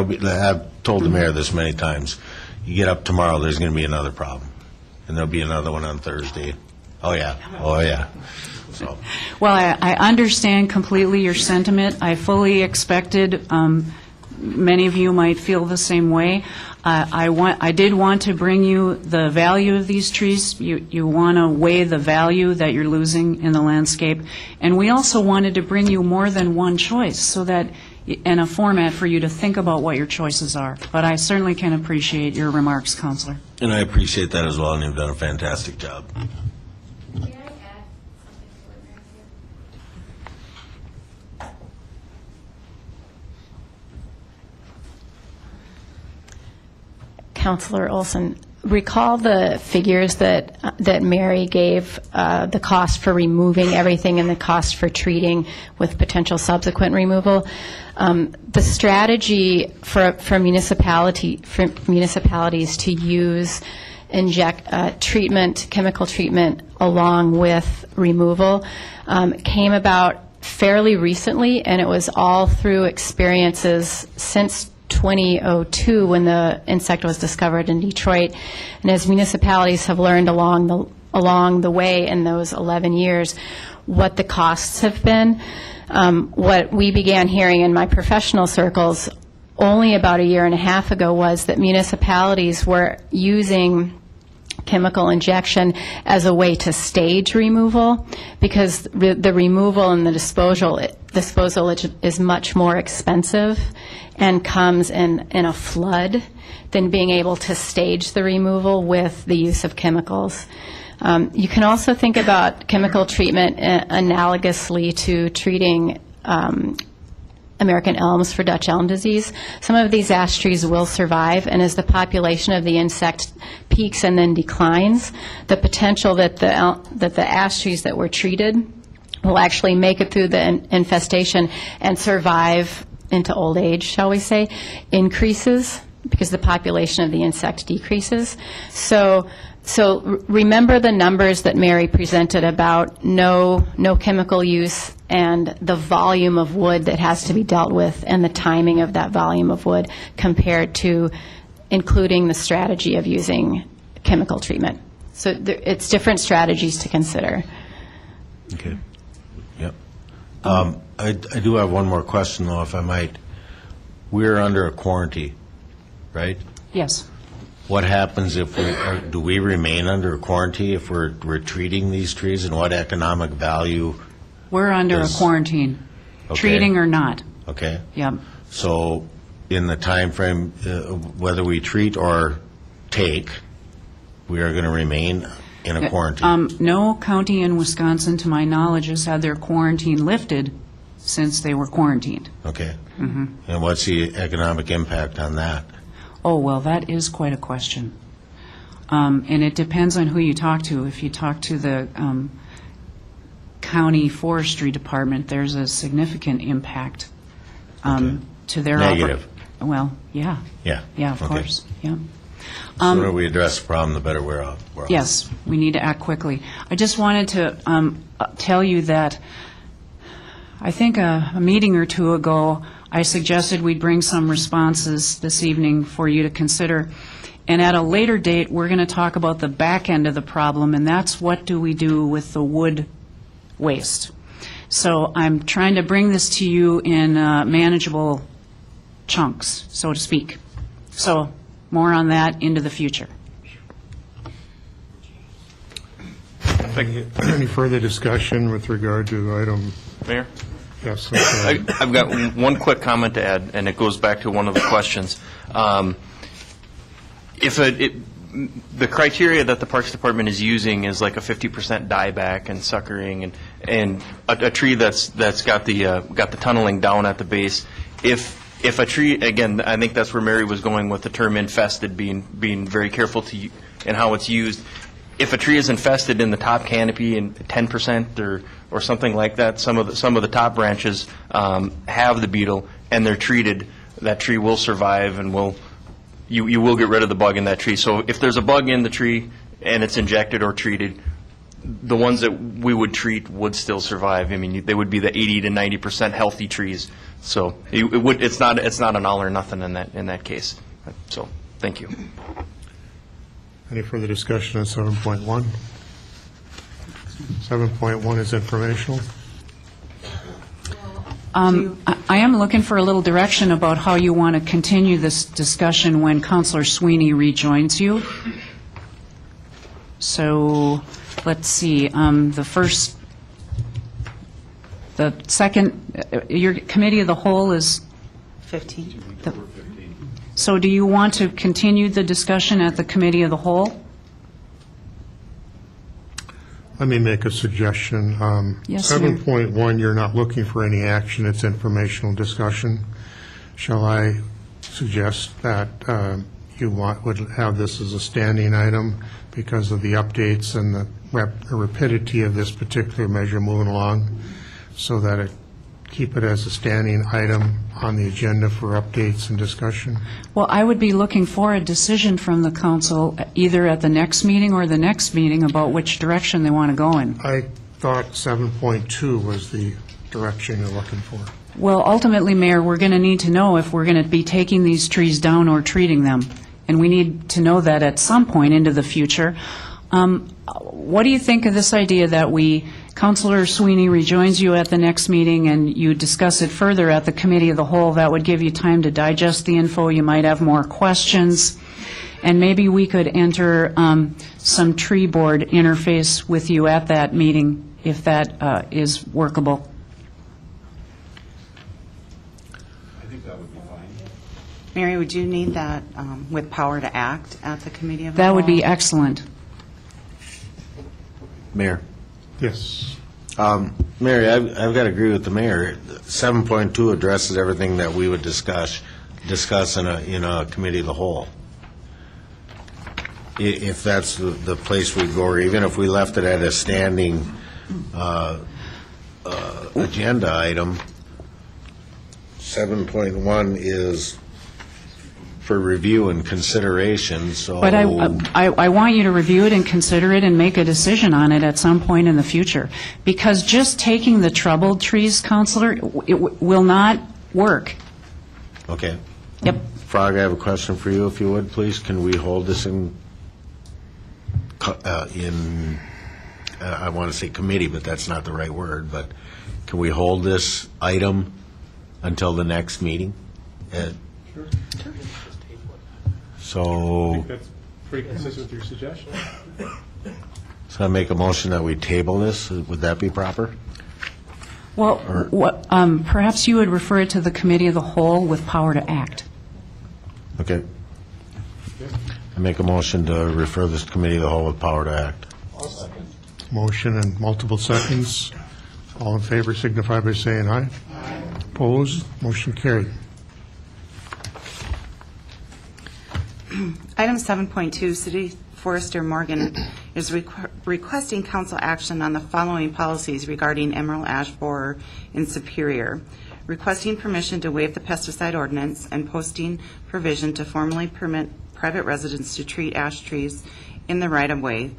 be, I've told the mayor this many times, you get up tomorrow, there's going to be another problem. And there'll be another one on Thursday. Oh, yeah. Oh, yeah. So. Well, I understand completely your sentiment. I fully expected many of you might feel the same way. I did want to bring you the value of these trees. You want to weigh the value that you're losing in the landscape. And we also wanted to bring you more than one choice so that in a format for you to think about what your choices are. But I certainly can appreciate your remarks, Counselor. And I appreciate that as well, and you've done a fantastic job. May I add something to what Mary said? Counselor Olson, recall the figures that Mary gave, the cost for removing everything and the cost for treating with potential subsequent removal. The strategy for municipalities to use chemical treatment along with removal came about fairly recently, and it was all through experiences since 2002 when the insect was discovered in Detroit. And as municipalities have learned along the way in those 11 years what the costs have been, what we began hearing in my professional circles only about a year and a half ago was that municipalities were using chemical injection as a way to stage removal, because the removal and the disposal is much more expensive and comes in a flood than being able to stage the removal with the use of chemicals. You can also think about chemical treatment analogously to treating American elms for Dutch elm disease. Some of these ash trees will survive, and as the population of the insect peaks and then declines, the potential that the ash trees that were treated will actually make it through the infestation and survive into old age, shall we say, increases because the population of the insect decreases. So remember the numbers that Mary presented about no chemical use and the volume of wood that has to be dealt with and the timing of that volume of wood compared to including the strategy of using chemical treatment. So it's different strategies to consider. Okay. Yep. I do have one more question, though, if I might. We're under a quarantine, right? Yes. What happens if do we remain under a quarantine if we're treating these trees, and what economic value? We're under a quarantine, treating or not. Okay. Yep. So in the time frame, whether we treat or take, we are going to remain in a quarantine? No county in Wisconsin, to my knowledge, has had their quarantine lifted since they were quarantined. Okay. And what's the economic impact on that? Oh, well, that is quite a question. And it depends on who you talk to. If you talk to the county forestry department, there's a significant impact to their Negative. Well, yeah. Yeah. Yeah, of course. Yeah. The sooner we address the problem, the better we're off. Yes, we need to act quickly. I just wanted to tell you that I think a meeting or two ago, I suggested we'd bring some responses this evening for you to consider. And at a later date, we're going to talk about the back end of the problem, and that's what do we do with the wood waste. So I'm trying to bring this to you in manageable chunks, so to speak. So more on that into the future. Any further discussion with regard to item? Mayor? Yes. I've got one quick comment to add, and it goes back to one of the questions. The criteria that the Parks Department is using is like a 50% dieback and suckering, and a tree that's got the tunneling down at the base. If a tree, again, I think that's where Mary was going with the term infested, being very careful in how it's used. If a tree is infested in the top canopy and 10% or something like that, some of the top branches have the beetle and they're treated, that tree will survive and you will get rid of the bug in that tree. So if there's a bug in the tree and it's injected or treated, the ones that we would treat would still survive. I mean, they would be the 80 to 90% healthy trees. So it's not an all or nothing in that case. So thank you. Any further discussion on 7.1? 7.1 is informational. I am looking for a little direction about how you want to continue this discussion when Councilor Sweeney rejoins you. So let's see, the second, your committee of the whole is 15. So do you want to continue the discussion at the committee of the whole? Let me make a suggestion. Yes, sir. 7.1, you're not looking for any action, it's informational discussion. Shall I suggest that you would have this as a standing item because of the updates and the rapidity of this particular measure moving along, so that keep it as a standing item on the agenda for updates and discussion? Well, I would be looking for a decision from the council either at the next meeting or the next meeting about which direction they want to go in. I thought 7.2 was the direction you're looking for. Well, ultimately, Mayor, we're going to need to know if we're going to be taking these trees down or treating them, and we need to know that at some point into the future. What do you think of this idea that Councilor Sweeney rejoins you at the next meeting and you discuss it further at the committee of the whole? That would give you time to digest the info. You might have more questions. And maybe we could enter some tree board interface with you at that meeting if that is workable. I think that would be fine. Mary, would you need that with power to act at the committee of the That whole? would be excellent. Mayor. Yes. Mary, I've got to agree with the mayor. 7.2 addresses everything that we would discuss in a committee of the whole. If that's the place we go, or even if we left it at a standing agenda item, 7.1 is for review and consideration, so... But I want you to review it and consider it and make a decision on it at some point in the future. Because just taking the troubled trees, Counselor, it will not work. Okay. Yep. Frog, I have a question for you, if you would, please. Can we hold this in I want to say committee, but that's not the right word, but can we hold this item until the next meeting? Sure. So... I think that's pretty consistent with your suggestion. So I make a motion that we table this. Would that be proper? Well, perhaps you would refer it to the committee of the whole with power to act. Okay. I make a motion to refer this to committee of the whole with power to act. Motion and multiple seconds. All in favor signify by saying aye. Aye. Opposed? Motion carried. Item 7.2, City Forester Morgan is requesting council action on the following policies regarding emerald ash borer in Superior. Requesting permission to waive the pesticide ordinance and posting provision to formally permit private residents to treat ash trees in the right-of-way.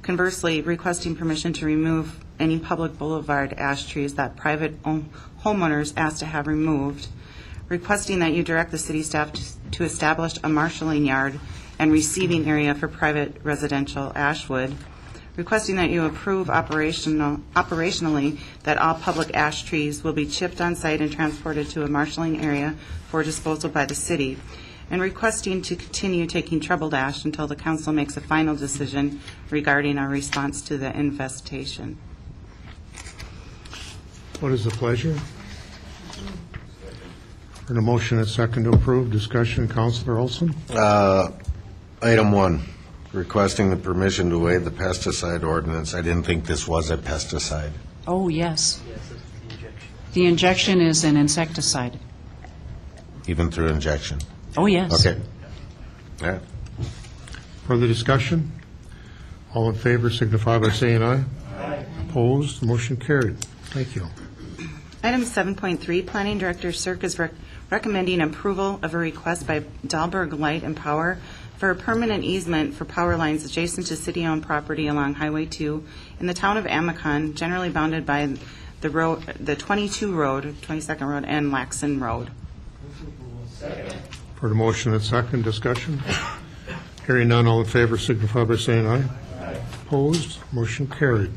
Conversely, requesting permission to remove any public boulevard ash trees that private homeowners ask to have removed. Requesting that you direct the city staff to establish a marshaling yard and receiving area for private residential ash wood. requesting that you approve operationally that all public ash trees will be chipped on site and transported to a marshalling area for disposal by the city, and requesting to continue taking troubled ash until the council makes a final decision regarding our response to the infestation. What is the pleasure? For the motion and second to approve, discussion, Councilor Olson? Item 1, requesting the permission to waive the pesticide ordinance. I didn't think this was a pesticide. Oh, yes. The injection is an insecticide. Even through injection? Oh, yes. Okay. All right. Further discussion? All in favor signify by saying aye. Aye. Opposed? The motion carried. Thank you. Item 7.3, Planning Director Cirque is recommending approval of a request by Dahlberg Light and Power for a permanent easement for power lines adjacent to city-owned property along Highway 2 in the town of Amacon, generally bounded by the road, the 22nd Road, and Laxon Road. For the motion and second, discussion? Hearing none, all in favor signify by saying aye. Aye. Opposed? Motion carried.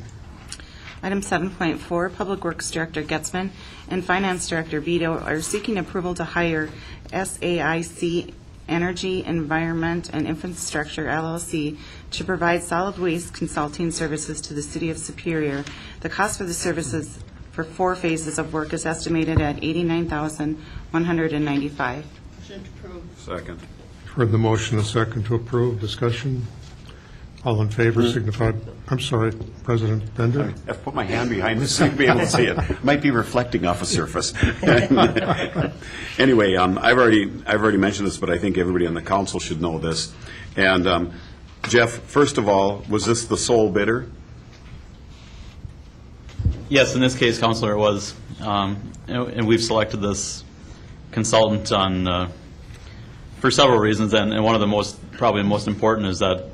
Item 7.4, Public Works Director Getzman and Finance Director Vito are seeking approval to hire SAIC Energy, Environment, and Infrastructure, LLC, to provide solid waste consulting services to the City of Superior. The cost for the services for 4 phases of work is estimated at $89,195. Second. For the motion and second to approve, discussion? All in favor signify, I'm sorry, President Bender? I've put my hand behind this so you'll be able to see it. Might be reflecting off a surface. Anyway, I've already mentioned this, but I think everybody on the council should know this. And Jeff, first of all, was this the sole bidder? Yes, in this case, Councilor, it was. And we've selected this consultant for several reasons, and one of the probably most important is that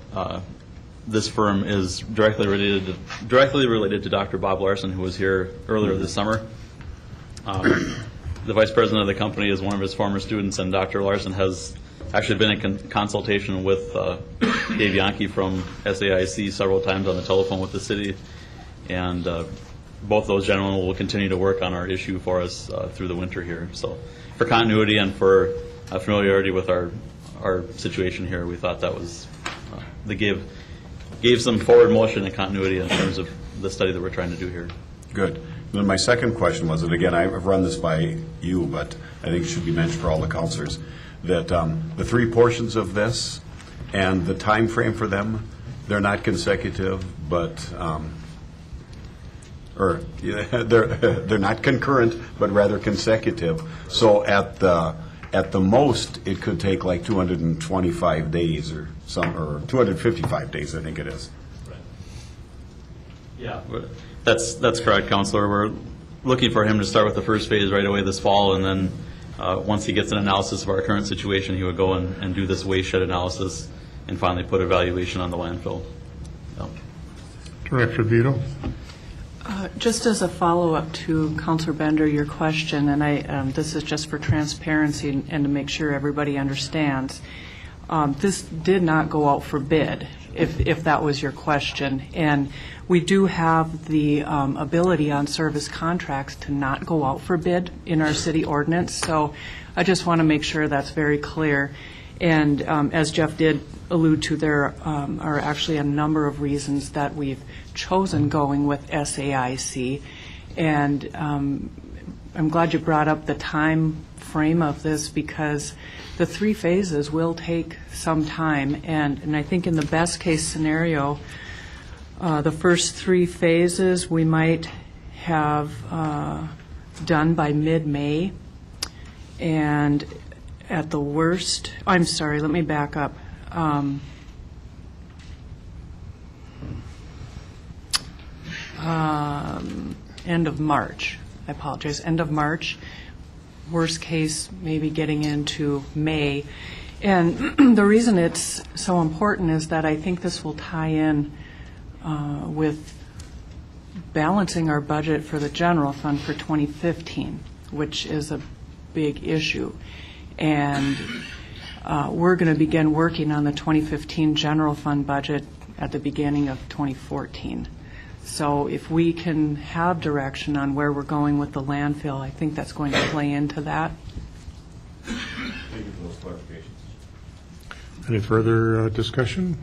this firm is directly related to Dr. Bob Larson, who was here earlier this summer. The vice president of the company is one of his former students, and Dr. Larson has actually been in consultation with Dave Yankee from SAIC several times on the telephone with the city, and both those gentlemen will continue to work on our issue for us through the winter here. So for continuity and for familiarity with our situation here, we thought that was gave some forward motion and continuity in terms of the study that we're trying to do here. Good. Then my second question was, and again, I've run this by you, but I think it should be mentioned for all the councilors, that the 3 portions of this and the time frame for them, they're not consecutive, but they're not concurrent, but rather consecutive. So at the most, it could take like 225 days or 255 days, I think it is. Right. Yeah, that's correct, Councilor. We're looking for him to start with the first phase right away this fall, and then once he gets an analysis of our current situation, he would go and do this waste shed analysis and finally put a valuation on the landfill. Yeah. Director Vito? Just as a follow-up to Councilor Bender, your question, and this is just for transparency and to make sure everybody understands, this did not go out for bid, if that was your question. And we do have the ability on service contracts to not go out for bid in our city ordinance. So I just want to make sure that's very clear. And as Jeff did allude to, there are actually a number of reasons that we've chosen going with SAIC. And I'm glad you brought up the time frame of this, because the 3 phases will take some time. And I think in the best case scenario, the first 3 phases we might have done by mid-May. And at the worst, I'm sorry, let me back up. End of March. I apologize. End of March. Worst case, maybe getting into May. And the reason it's so important is that I think this will tie in with balancing our budget for the general fund for 2015, which is a big issue. And we're going to begin working on the 2015 general fund budget at the beginning of 2014. So if we can have direction on where we're going with the landfill, I think that's going to play into that. Thank you for those clarifications. Any further discussion?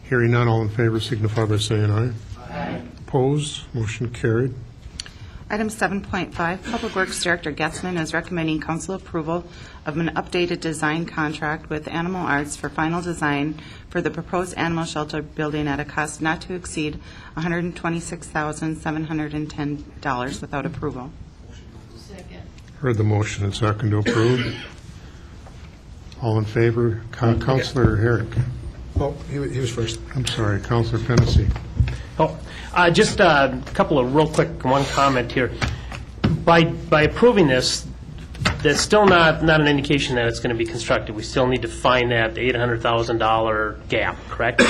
Hearing none, all in favor signify by saying aye. Aye. Opposed? Motion carried. Item 7.5, Public Works Director Getzman is recommending council approval of an updated design contract with Animal Arts for final design for the proposed animal shelter building at a cost not to exceed $126,710 without approval. Heard the motion and second to approve. All in favor? Councilor Herrick. Oh, he was first. I'm sorry, Councilor Fennessy. Just a couple of real quick, one comment here. By approving this, that's still not an indication that it's going to be constructed. We still need to find that $800,000 gap, correct?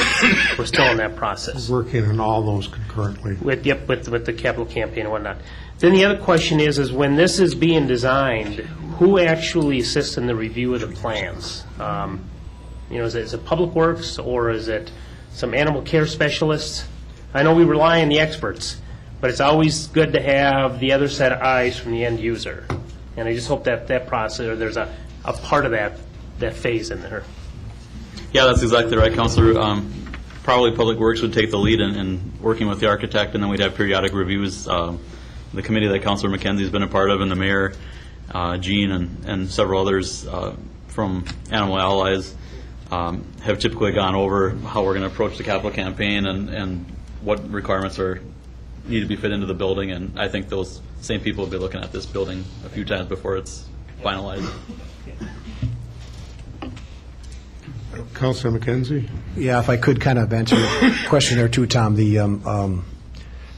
We're still in that process. Working on all those concurrently. With the capital campaign and whatnot. Then the other question is when this is being designed, who actually assists in the review of the plans? Is it Public Works or is it some animal care specialists? I know we rely on the experts, but it's always good to have the other set of eyes from the end user. And I just hope that process, or there's a part of that phase in there. Yeah, that's exactly right, Councilor. Probably Public Works would take the lead in working with the architect, and then we'd have periodic reviews. The committee that Councilor McKenzie's been a part of, and the mayor, Gene, and several others from Animal Allies have typically gone over how we're going to approach the capital campaign and what requirements need to be fit into the building. And I think those same people will be looking at this building a few times before it's finalized. Councilor McKenzie? Yeah, if I could kind of answer your question there too, Tom. The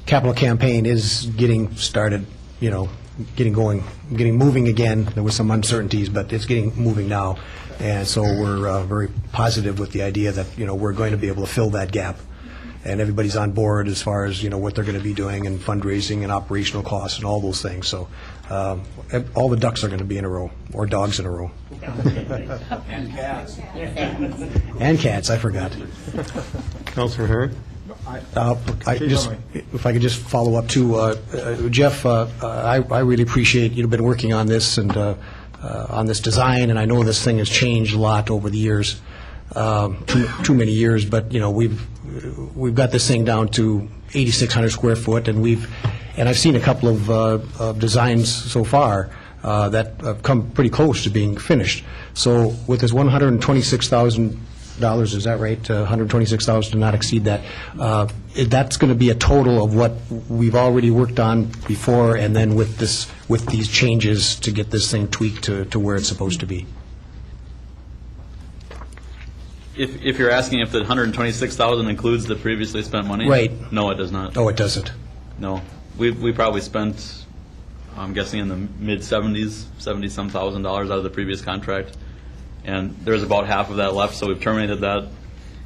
capital campaign is getting started, getting going, getting moving again. There was some uncertainties, but it's getting moving now. And so we're very positive with the idea that, we're going to be able to fill that gap. And everybody's on board as far as, what they're going to be doing and fundraising and operational costs and all those things. So all the ducks are going to be in a row, or dogs in a row. And cats. And cats, I forgot. Councilor Herrick? If I could just follow up too, Jeff, I really appreciate you've been working on this and on this design, and I know this thing has changed a lot over the years, too many years, but we've got this thing down to 8,600 square foot, and I've seen a couple of designs so far that have come pretty close to being finished. So with this $126,000, is that right? $126,000 to not exceed that. That's going to be a total of what we've already worked on before, and then with these changes to get this thing tweaked to where it's supposed to be. If you're asking if the $126,000 includes the previously spent money, right? No, it does not. Oh, it doesn't. No, we probably spent, I'm guessing, in the mid 70s, $70-some thousand out of the previous contract. And there's about half of that left, so we've terminated that.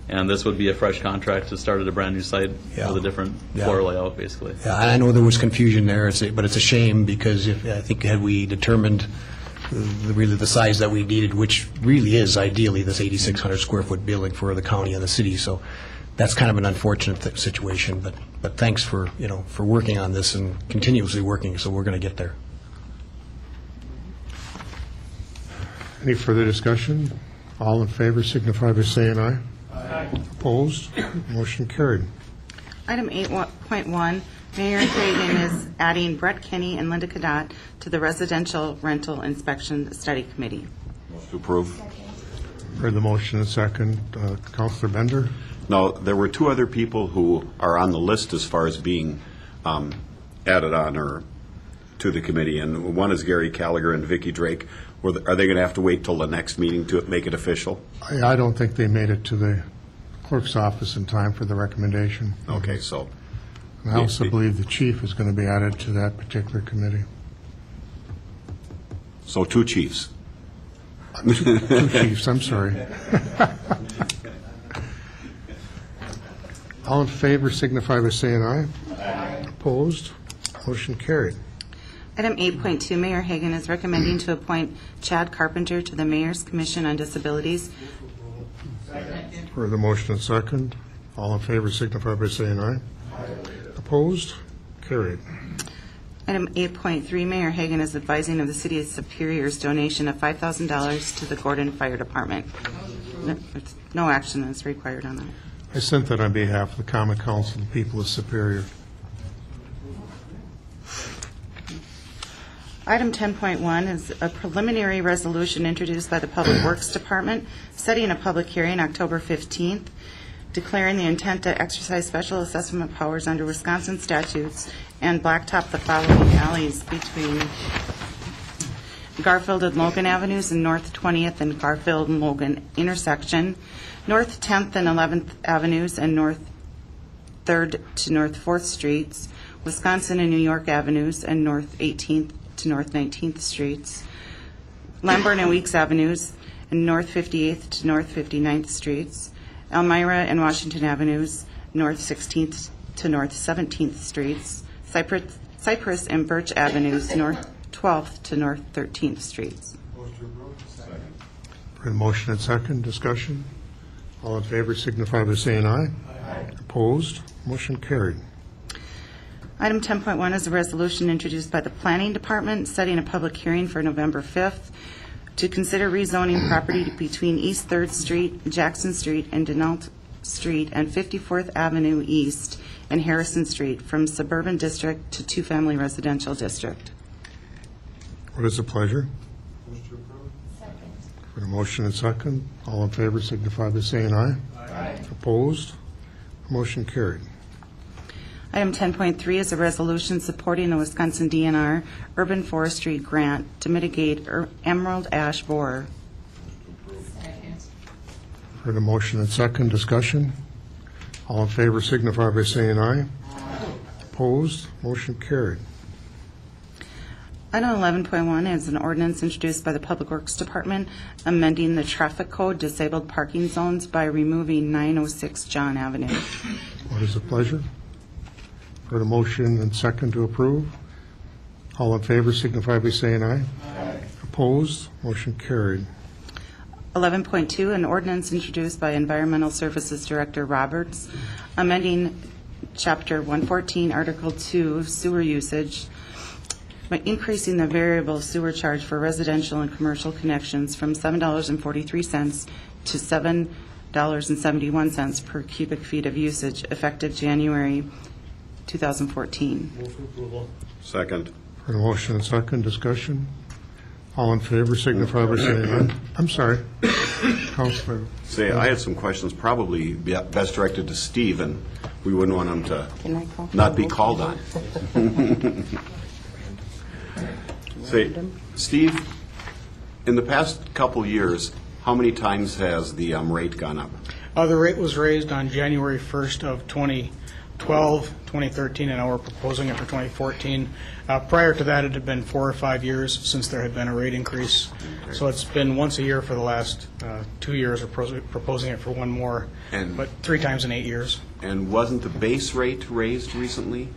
And this would be a fresh contract to start at a brand new site with a different floor layout, basically. Yeah, I know there was confusion there, but it's a shame because I think had we determined really the size that we needed, which really is ideally this 8,600 square foot building for the county and the city, so that's kind of an unfortunate situation. But thanks for working on this and continuously working, so we're going to get there. Any further discussion? All in favor signify by saying aye. Aye. Opposed? Motion carried. Item 8.1, Mayor Hagan is adding Brett Kinney and Linda Cadot to the Residential Rental Inspection Study Committee. Motion to approve. Heard the motion and second. Councilor Bender? No, there were two other people who are on the list as far as being added on or to the committee, and one is Gary Gallagher and Vicki Drake. Are they going to have to wait till the next meeting to make it official? I don't think they made it to the clerk's office in time for the recommendation. Okay, so. And I also believe the chief is going to be added to that particular committee. So two chiefs. Two chiefs, I'm sorry. All in favor signify by saying aye. Aye. Opposed? Motion carried. Item 8.2, Mayor Hagan is recommending to appoint Chad Carpenter to the Mayor's Commission on Disabilities. For the motion and second. All in favor signify by saying aye. Opposed? Carried. Item 8.3, Mayor Hagan is advising of the City of Superior's donation of $5,000 to the Gordon Fire Department. No action is required on that. I sent that on behalf of the Common Council of the People of Superior. Item 10.1 is a preliminary resolution introduced by the Public Works Department, setting a public hearing October 15th, declaring the intent to exercise special assessment powers under Wisconsin statutes and blacktop the following alleys between Garfield and Logan Avenues and North 20th and Garfield and Logan intersection, North 10th and 11th Avenues and North 3rd to North 4th Streets, Wisconsin and New York Avenues and North 18th to North 19th Streets, Lamborn and Weeks Avenues and North 58th to North 59th Streets, Elmira and Washington Avenues, North 16th to North 17th Streets, Cypress and Birch Avenues, North 12th to North 13th Streets. For the motion and second, discussion. All in favor signify by saying aye. Opposed? Motion carried. Item 10.1 is a resolution introduced by the Planning Department setting a public hearing for November 5th to consider rezoning property between East 3rd Street, Jackson Street, and Denault Street and 54th Avenue East and Harrison Street from suburban district to two-family residential district. What is the pleasure? For the motion and second, all in favor signify by saying aye. Opposed? Motion carried. Item 10.3 is a resolution supporting the Wisconsin DNR Urban Forestry Grant to mitigate emerald ash borer. For the motion and second, discussion. All in favor signify by saying aye. Opposed? Motion carried. Item 11.1 is an ordinance introduced by the Public Works Department amending the traffic code disabled parking zones by removing 906 John Avenue. What is the pleasure? For the motion and second to approve, all in favor signify by saying aye. Opposed? Motion carried. 11.2, an ordinance introduced by Environmental Services Director Roberts, amending Chapter 114, Article 2, sewer usage, by increasing the variable sewer charge for residential and commercial connections from $7.43 to $7.71 per cubic feet of usage, effective January 2014. Second. For the motion and second, discussion. All in favor signify by saying aye. I'm sorry. Councilor. Say, I had some questions probably best directed to Steve, and we wouldn't want him to not be called on. Say, Steve, in the past couple years, how many times has the rate gone up? The rate was raised on January 1st of 2012, 2013, and now we're proposing it for 2014. Prior to that, it had been 4 or 5 years since there had been a rate increase. Okay. So it's been once a year for the last 2 years. We're proposing it for one more, but 3 times in 8 years. And wasn't the base rate raised recently?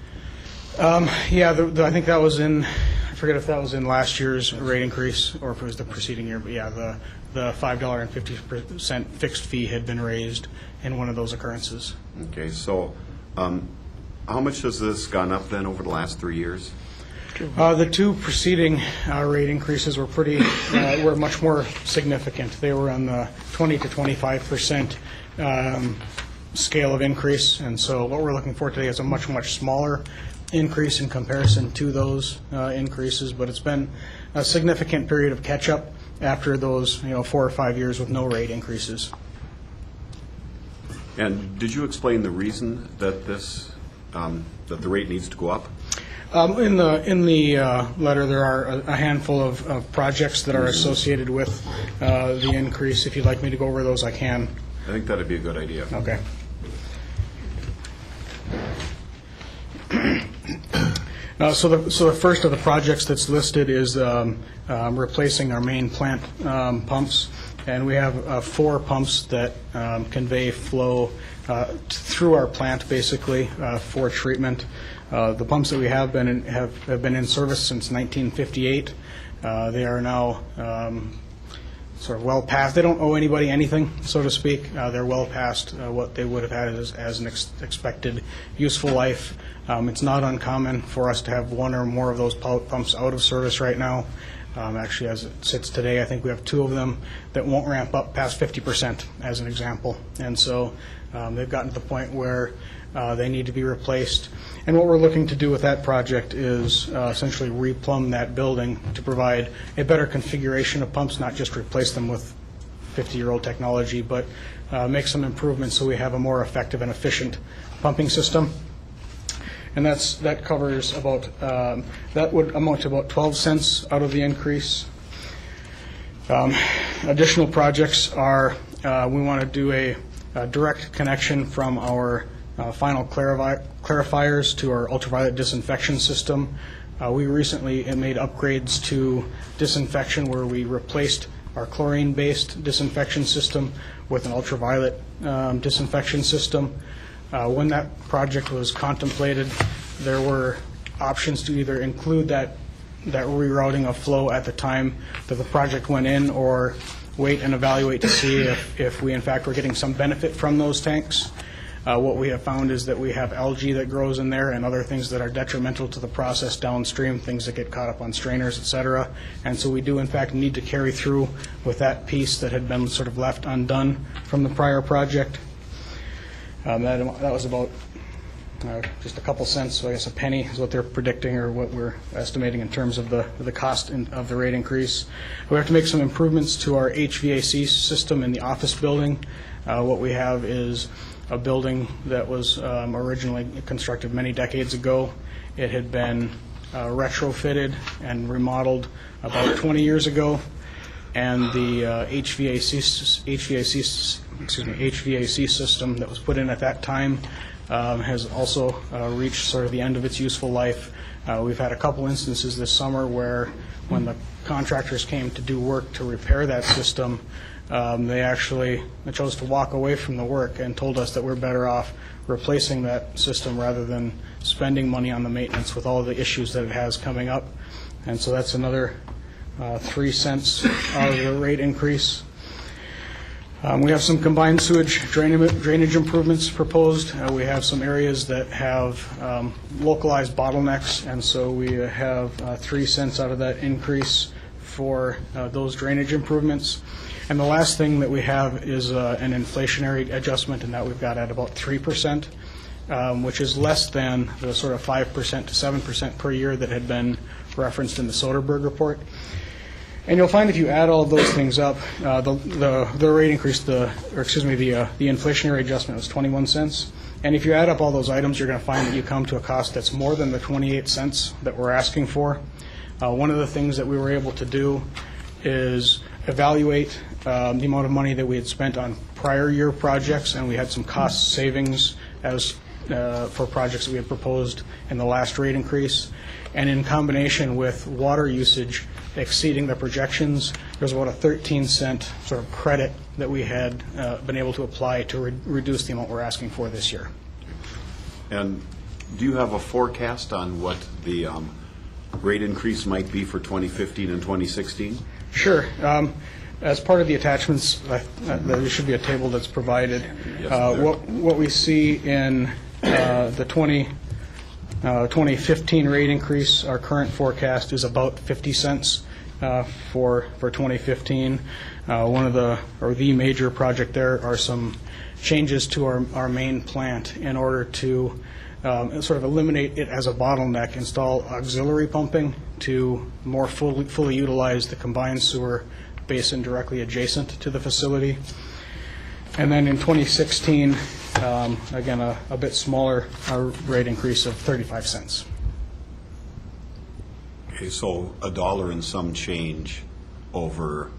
Yeah, I think that was in, I forget if that was in last year's rate increase or if it was the preceding year, but yeah, the $5.50 fixed fee had been raised in one of those occurrences. Okay, so how much has this gone up then over the last 3 years? The 2 preceding rate increases were were much more significant. They were on the 20 to 25% scale of increase, and so what we're looking for today is a much, much smaller increase in comparison to those increases, but it's been a significant period of catch-up after those 4 or 5 years with no rate increases. And did you explain the reason that that the rate needs to go up? In the letter, there are a handful of projects that are associated with the increase. If you'd like me to go over those, I can. I think that'd be a good idea. Okay. So the first of the projects that's listed is replacing our main plant pumps, and we have 4 pumps that convey flow through our plant, basically, for treatment. The pumps that we have been in service since 1958. They are now sort of well past, they don't owe anybody anything, so to speak. They're well past what they would have had as an expected useful life. It's not uncommon for us to have one or more of those pumps out of service right now. Actually, as it sits today, I think we have 2 of them that won't ramp up past 50%, as an example. And so they've gotten to the point where they need to be replaced. And what we're looking to do with that project is essentially replumb that building to provide a better configuration of pumps, not just replace them with 50-year-old technology, but make some improvements so we have a more effective and efficient pumping system. And that covers about, that would amount to about 12 cents out of the increase. Additional projects are, we want to do a direct connection from our final clarifiers to our ultraviolet disinfection system. We recently made upgrades to disinfection where we replaced our chlorine-based disinfection system with an ultraviolet disinfection system. When that project was contemplated, there were options to either include that rerouting of flow at the time that the project went in, or wait and evaluate to see if we in fact were getting some benefit from those tanks. What we have found is that we have algae that grows in there and other things that are detrimental to the process downstream, things that get caught up on strainers, et cetera. And so we do in fact need to carry through with that piece that had been sort of left undone from the prior project. That was about just a couple cents, so I guess a penny is what they're predicting, or what we're estimating in terms of the cost of the rate increase. We have to make some improvements to our HVAC system in the office building. What we have is a building that was originally constructed many decades ago. It had been retrofitted and remodeled about 20 years ago, and the HVAC system that was put in at that time has also reached sort of the end of its useful life. We've had a couple instances this summer where when the contractors came to do work to repair that system, they actually chose to walk away from the work and told us that we're better off replacing that system rather than spending money on the maintenance with all the issues that it has coming up. And so that's another 3 cents out of the rate increase. We have some combined sewage drainage improvements proposed. We have some areas that have localized bottlenecks, and so we have 3 cents out of that increase for those drainage improvements. And the last thing that we have is an inflationary adjustment, and that we've got at about 3%, which is less than the sort of 5% to 7% per year that had been referenced in the Soderberg report. And you'll find if you add all of those things up, the rate increase, the inflationary adjustment was 21 cents. And if you add up all those items, you're going to find that you come to a cost that's more than the 28 cents that we're asking for. One of the things that we were able to do is evaluate the amount of money that we had spent on prior year projects, and we had some cost savings as for projects that we had proposed in the last rate increase. And in combination with water usage exceeding the projections, there's about a 13-cent sort of credit that we had been able to apply to reduce the amount we're asking for this year. And do you have a forecast on what the rate increase might be for 2015 and 2016? Sure. As part of the attachments, there should be a table that's provided. What we see in the 2015 rate increase, our current forecast is about 50 cents for 2015. One of the major project there are some changes to our main plant in order to sort of eliminate it as a bottleneck, install auxiliary pumping to more fully utilize the combined sewer basin directly adjacent to the facility. And then in 2016, again, a bit smaller rate increase of 35 cents. Okay, so $1 and some change over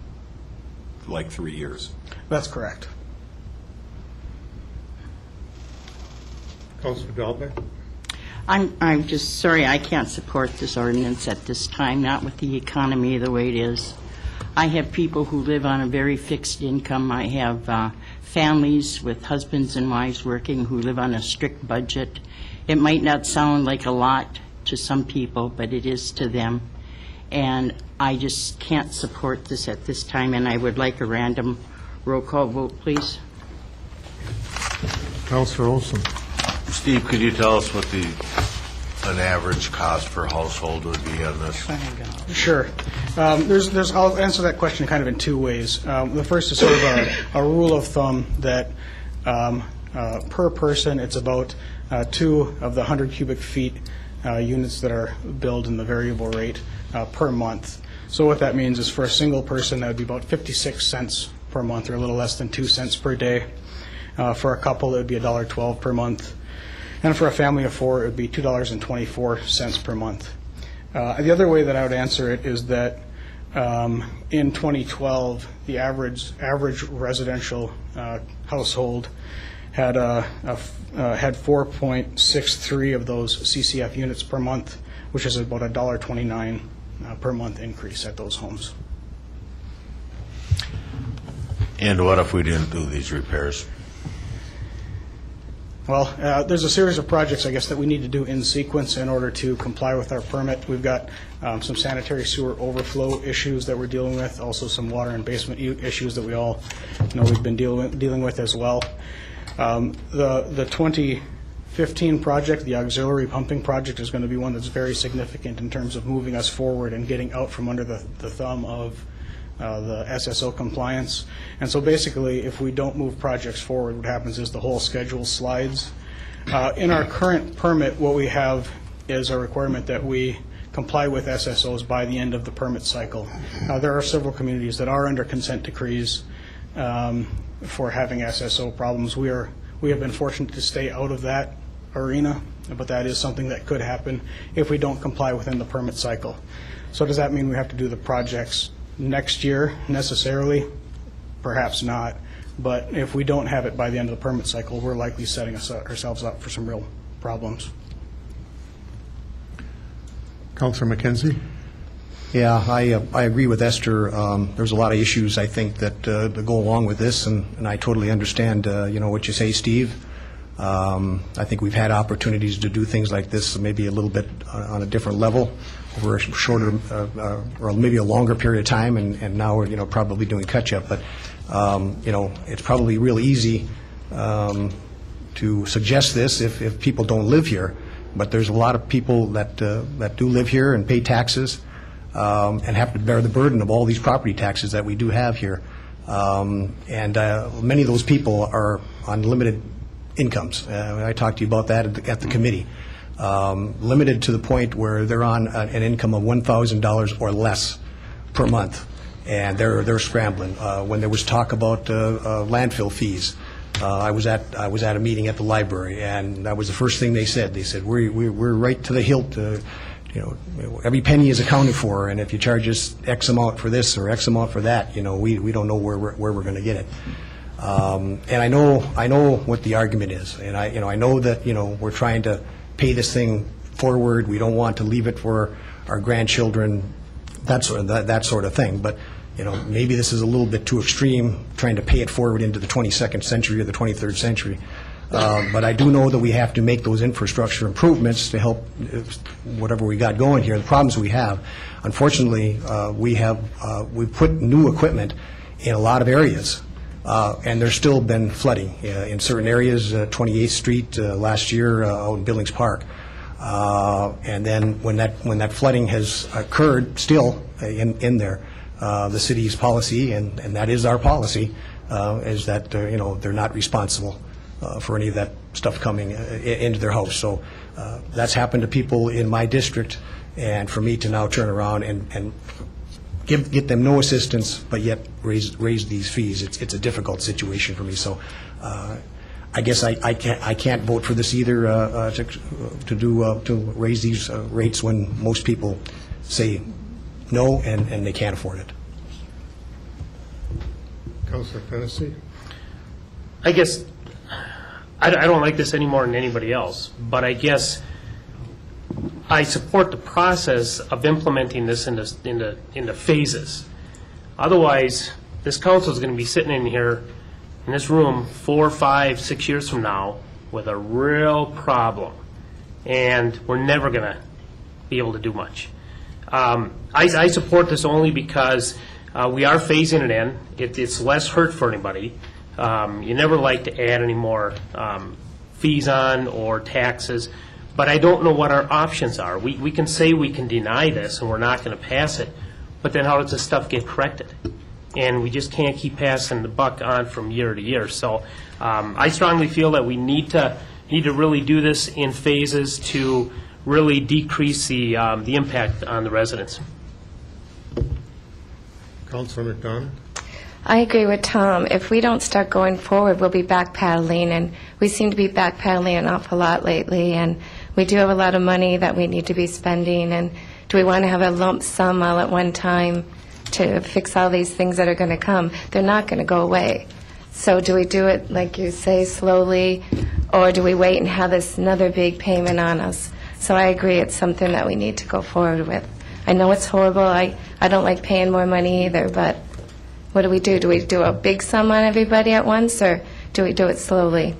like 3 years. That's correct. Councilor Dahlbeck? I'm just sorry I can't support this ordinance at this time, not with the economy the way it is. I have people who live on a very fixed income. I have families with husbands and wives working who live on a strict budget. It might not sound like a lot to some people, but it is to them. and I just can't support this at this time, and I would like a random roll call vote, please. Counselor Olson. Steve, could you tell us what an average cost per household would be on this? Sure. I'll answer that question kind of in two ways. The first is sort of a rule of thumb that per person, it's about 2 of the 100 cubic feet units that are billed in the variable rate per month. So what that means is for a single person, that would be about 56 cents per month, or a little less than 2 cents per day. For a couple, it would be $1.12 per month. And for a family of 4, it would be $2.24 per month. The other way that I would answer it is that in 2012, the average residential household had 4.63 of those CCF units per month, which is about $1.29 per month increase at those homes. And what if we didn't do these repairs? Well, there's a series of projects, I guess, that we need to do in sequence in order to comply with our permit. We've got some sanitary sewer overflow issues that we're dealing with, also some water and basement issues that we all know we've been dealing with as well. The 2015 project, the auxiliary pumping project, is going to be one that's very significant in terms of moving us forward and getting out from under the thumb of the SSO compliance. And so basically, if we don't move projects forward, what happens is the whole schedule slides. In our current permit, what we have is a requirement that we comply with SSOs by the end of the permit cycle. There are several communities that are under consent decrees for having SSO problems. We have been fortunate to stay out of that arena, but that is something that could happen if we don't comply within the permit cycle. So does that mean we have to do the projects next year necessarily? Perhaps not. But if we don't have it by the end of the permit cycle, we're likely setting ourselves up for some real problems. Councilor McKenzie? Yeah, I agree with Esther. There's a lot of issues, I think, that go along with this, and I totally understand, what you say, Steve. I think we've had opportunities to do things like this, maybe a little bit on a different level over a shorter or maybe a longer period of time, and now we're, probably doing catch-up. But, it's probably real easy to suggest this if people don't live here. But there's a lot of people that do live here and pay taxes and have to bear the burden of all these property taxes that we do have here. And many of those people are on limited incomes. I talked to you about that at the committee. Limited to the point where they're on an income of $1,000 or less per month, and they're scrambling. When there was talk about landfill fees, I was at a meeting at the library, and that was the first thing they said. They said we're right to the hilt. Every penny is accounted for, and if you charge us X amount for this or X amount for that, we don't know where we're going to get it. And I know what the argument is, and I know that we're trying to pay this thing forward. We don't want to leave it for our grandchildren, that sort of thing. But maybe this is a little bit too extreme, trying to pay it forward into the 22nd century or the 23rd century. But I do know that we have to make those infrastructure improvements to help whatever we got going here. The problems we have, unfortunately, we've put new equipment in a lot of areas. And there's still been flooding in certain areas, 28th Street last year out in Billings Park. And then when that flooding has occurred still in there, the city's policy, and that is our policy, is that they're not responsible for any of that stuff coming into their house. So that's happened to people in my district, and for me to now turn around and get them no assistance, but yet raise these fees. It's a difficult situation for me. So I guess I can't vote for this either to raise these rates when most people say no and they can't afford it. Councilor Fennessy? I guess I don't like this any more than anybody else, but I guess I support the process of implementing this into phases. Otherwise, this council is going to be sitting in here, in this room, 4, 5, 6 years from now with a real problem, and we're never going to be able to do much. I support this only because we are phasing it in. It's less hurt for anybody. You never like to add any more fees on or taxes, but I don't know what our options are. We can say we can deny this and we're not going to pass it, but then how does this stuff get corrected? And we just can't keep passing the buck on from year to year. So I strongly feel that we need to really do this in phases to really decrease the impact on the residents. Councilor McDonald? I agree with Tom. If we don't start going forward, we'll be backpedaling, and we seem to be backpedaling an awful lot lately, and we do have a lot of money that we need to be spending, and do we want to have a lump sum all at one time to fix all these things that are going to come? They're not going to go away. So do we do it, like you say, slowly, or do we wait and have this another big payment on us? So I agree it's something that we need to go forward with. I know it's horrible. I don't like paying more money either, but what do we do? Do we do a big sum on everybody at once, or do we do it slowly?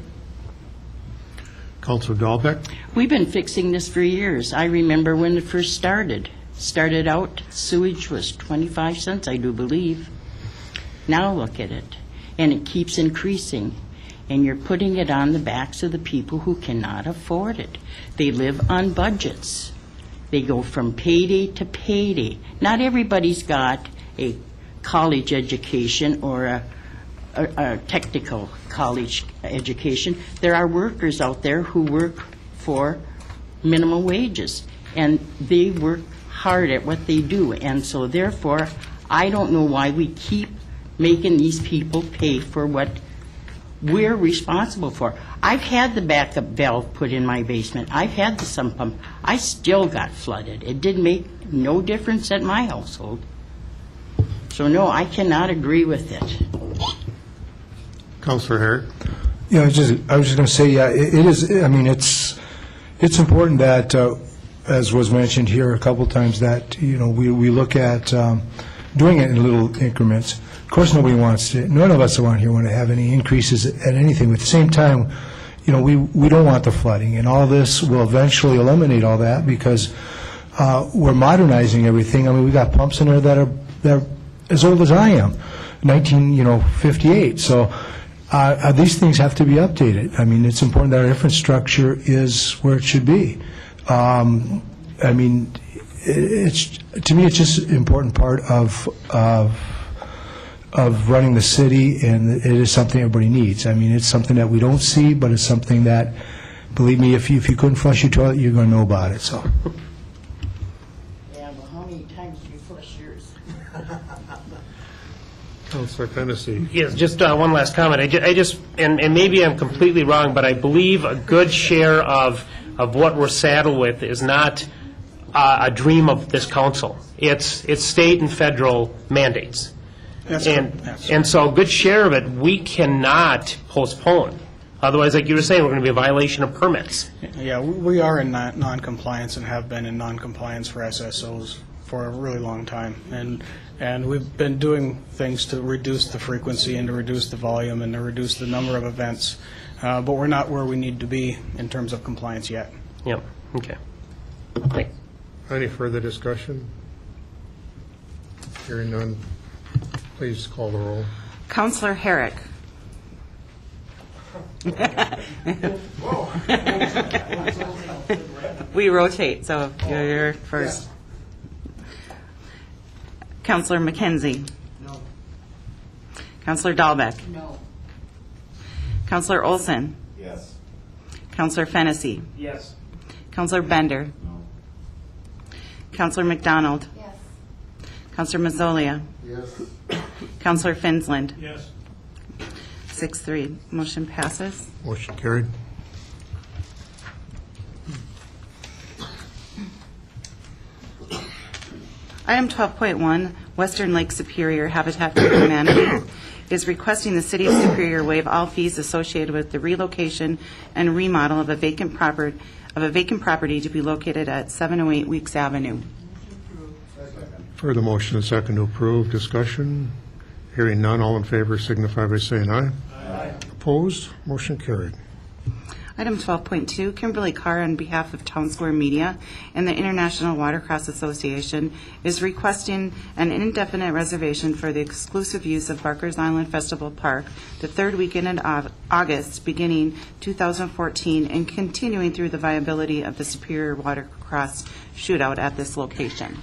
Councilor Dahlbeck? We've been fixing this for years. I remember when it first started. Started out, sewage was 25 cents, I do believe. Now look at it. And it keeps increasing. And you're putting it on the backs of the people who cannot afford it. They live on budgets. They go from payday to payday. Not everybody's got a college education or a technical college education. There are workers out there who work for minimum wages, and they work hard at what they do. And so therefore, I don't know why we keep making these people pay for what we're responsible for. I've had the backup valve put in my basement. I've had the sump pump. I still got flooded. It did make no difference at my household. So no, I cannot agree with it. Councilor Herrick? Yeah, I was just going to say, yeah, it is, I mean, it's important that, as was mentioned here a couple times, that, we look at doing it in little increments. Of course, none of us around here want to have any increases at anything. But at the same time, we don't want the flooding, and all this will eventually eliminate all that because we're modernizing everything. I mean, we got pumps in there that are as old as I am, 1958. So these things have to be updated. I mean, it's important that our infrastructure is where it should be. I mean, to me, it's just an important part of running the city, and it is something everybody needs. I mean, it's something that we don't see, but it's something that, believe me, if you couldn't flush your toilet, you're going to know about it. So. Yeah, well, how many times do you flush yours? Councilor Fennessy? Yes, just one last comment. I just, and maybe I'm completely wrong, but I believe a good share of what we're saddled with is not a dream of this council. It's state and federal mandates. And so a good share of it we cannot postpone. Otherwise, like you were saying, we're going to be a violation of permits. Yeah, we are in non-compliance and have been in non-compliance for SSOs for a really long time. And we've been doing things to reduce the frequency and to reduce the volume and to reduce the number of events. But we're not where we need to be in terms of compliance yet. Yep, okay. Thanks. Any further discussion? Hearing none, please call the roll. Councilor Herrick. We rotate, so you're first. Councilor McKenzie. No. Councilor Dahlbeck. No. Councilor Olson. Yes. Councilor Fennessy. Yes. Councilor Bender. No. Councilor McDonald. Yes. Councilor Mazzolia. Yes. Councilor Finsland. Yes. 6-3. Motion passes. Motion carried. Item 12.1, Western Lake Superior Habitat for Humanity is requesting the City of Superior waive all fees associated with the relocation and remodel of a vacant property to be located at 708 Weeks Avenue. For the motion, and second to approve. Discussion? Hearing none, all in favor signify by saying aye. Aye. Opposed? Motion carried. Item 12.2, Kimberly Carr, on behalf of Town Square Media and the International Watercross Association, is requesting an indefinite reservation for the exclusive use of Barker's Island Festival Park the third weekend in August, beginning 2014, and continuing through the viability of the Superior Watercross Shootout at this location.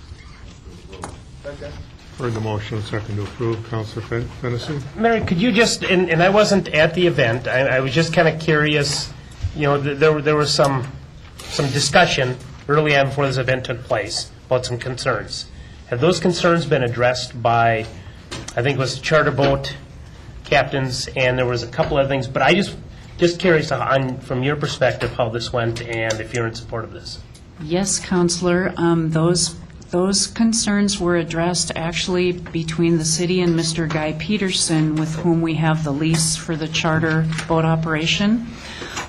Heard the motion, second to approve. Counselor Fennessy? Mary, could you just, and I wasn't at the event, I was just kind of curious, you know, there was some discussion early on before this event took place about some concerns. Have those concerns been addressed by, I think it was charter boat captains, and there was a couple other things, but I just curious from your perspective how this went and if you're in support of this. Yes, Counselor. Those concerns were addressed actually between the city and Mr. Guy Peterson, with whom we have the lease for the charter boat operation.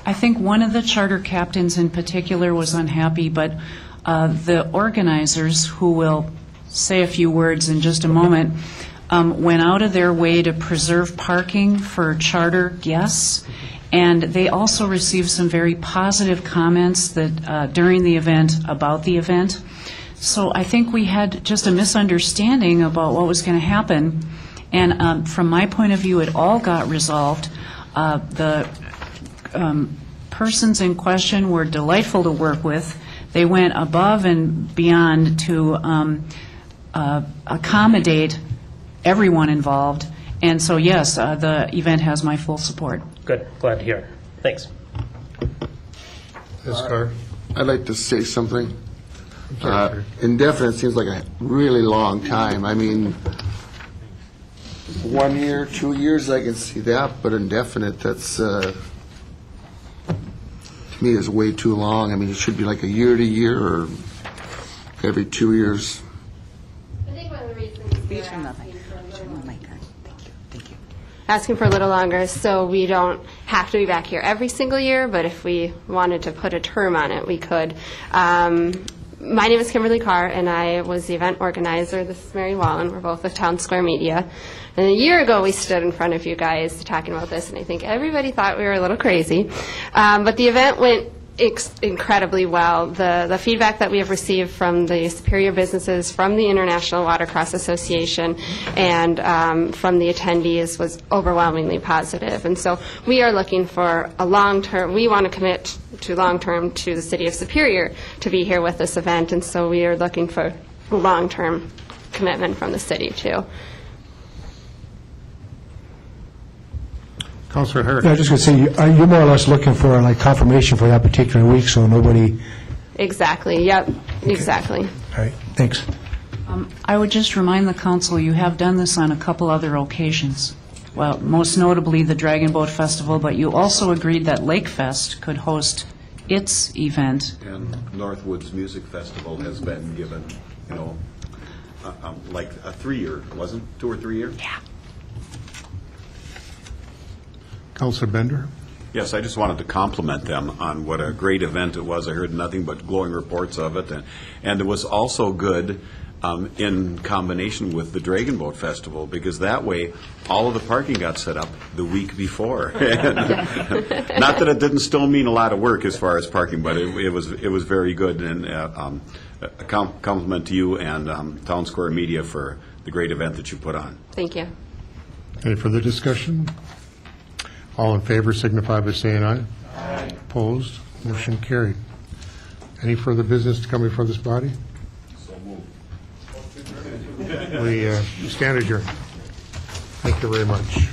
I think one of the charter captains in particular was unhappy, but the organizers, who will say a few words in just a moment, went out of their way to preserve parking for charter guests. And they also received some very positive comments that during the event about the event. So I think we had just a misunderstanding about what was going to happen. And from my point of view, it all got resolved. The persons in question were delightful to work with. They went above and beyond to accommodate everyone involved. And so, yes, the event has my full support. Good. Glad to hear it. Thanks. Ms. Carr? I'd like to say something. Indefinite seems like a really long time. I mean, 1 year, 2 years, I can see that, but indefinite, that's, to me, is way too long. I mean, it should be like a year to year or every 2 years. I think one of the reasons we're asking for a little longer is so we don't have to be back here every single year, but if we wanted to put a term on it, we could. My name is Kimberly Carr, and I was the event organizer. This is Mary Wallen. We're both with Town Square Media. And a year ago, we stood in front of you guys talking about this, and I think everybody thought we were a little crazy. But the event went incredibly well. The feedback that we have received from the Superior businesses, from the International Watercross Association, and from the attendees was overwhelmingly positive. And so we are looking for a long-term, we want to commit to long-term to the City of Superior to be here with this event, and so we are looking for a long-term commitment from the city too. Councilor Herrick? I was just going to say, you're more or less looking for like confirmation for that particular week, so nobody... Exactly, yep, exactly. All right, thanks. I would just remind the council, you have done this on a couple other occasions. Well, most notably the Dragon Boat Festival, but you also agreed that Lake Fest could host its event. And Northwoods Music Festival has been given, you know, like a 3-year, wasn't 2 or 3 years? Yeah. Councilor Bender? Yes, I just wanted to compliment them on what a great event it was. I heard nothing but glowing reports of it. And it was also good in combination with the Dragon Boat Festival, because that way all of the parking got set up the week before. Not that it didn't still mean a lot of work as far as parking, but it was very good. And a compliment to you and Town Square Media for the great event that you put on. Thank you. Any further discussion? All in favor signify by saying aye. Aye. Opposed? Motion carried. Any further business to come before this body? So moved. We stand adjourned. Thank you very much.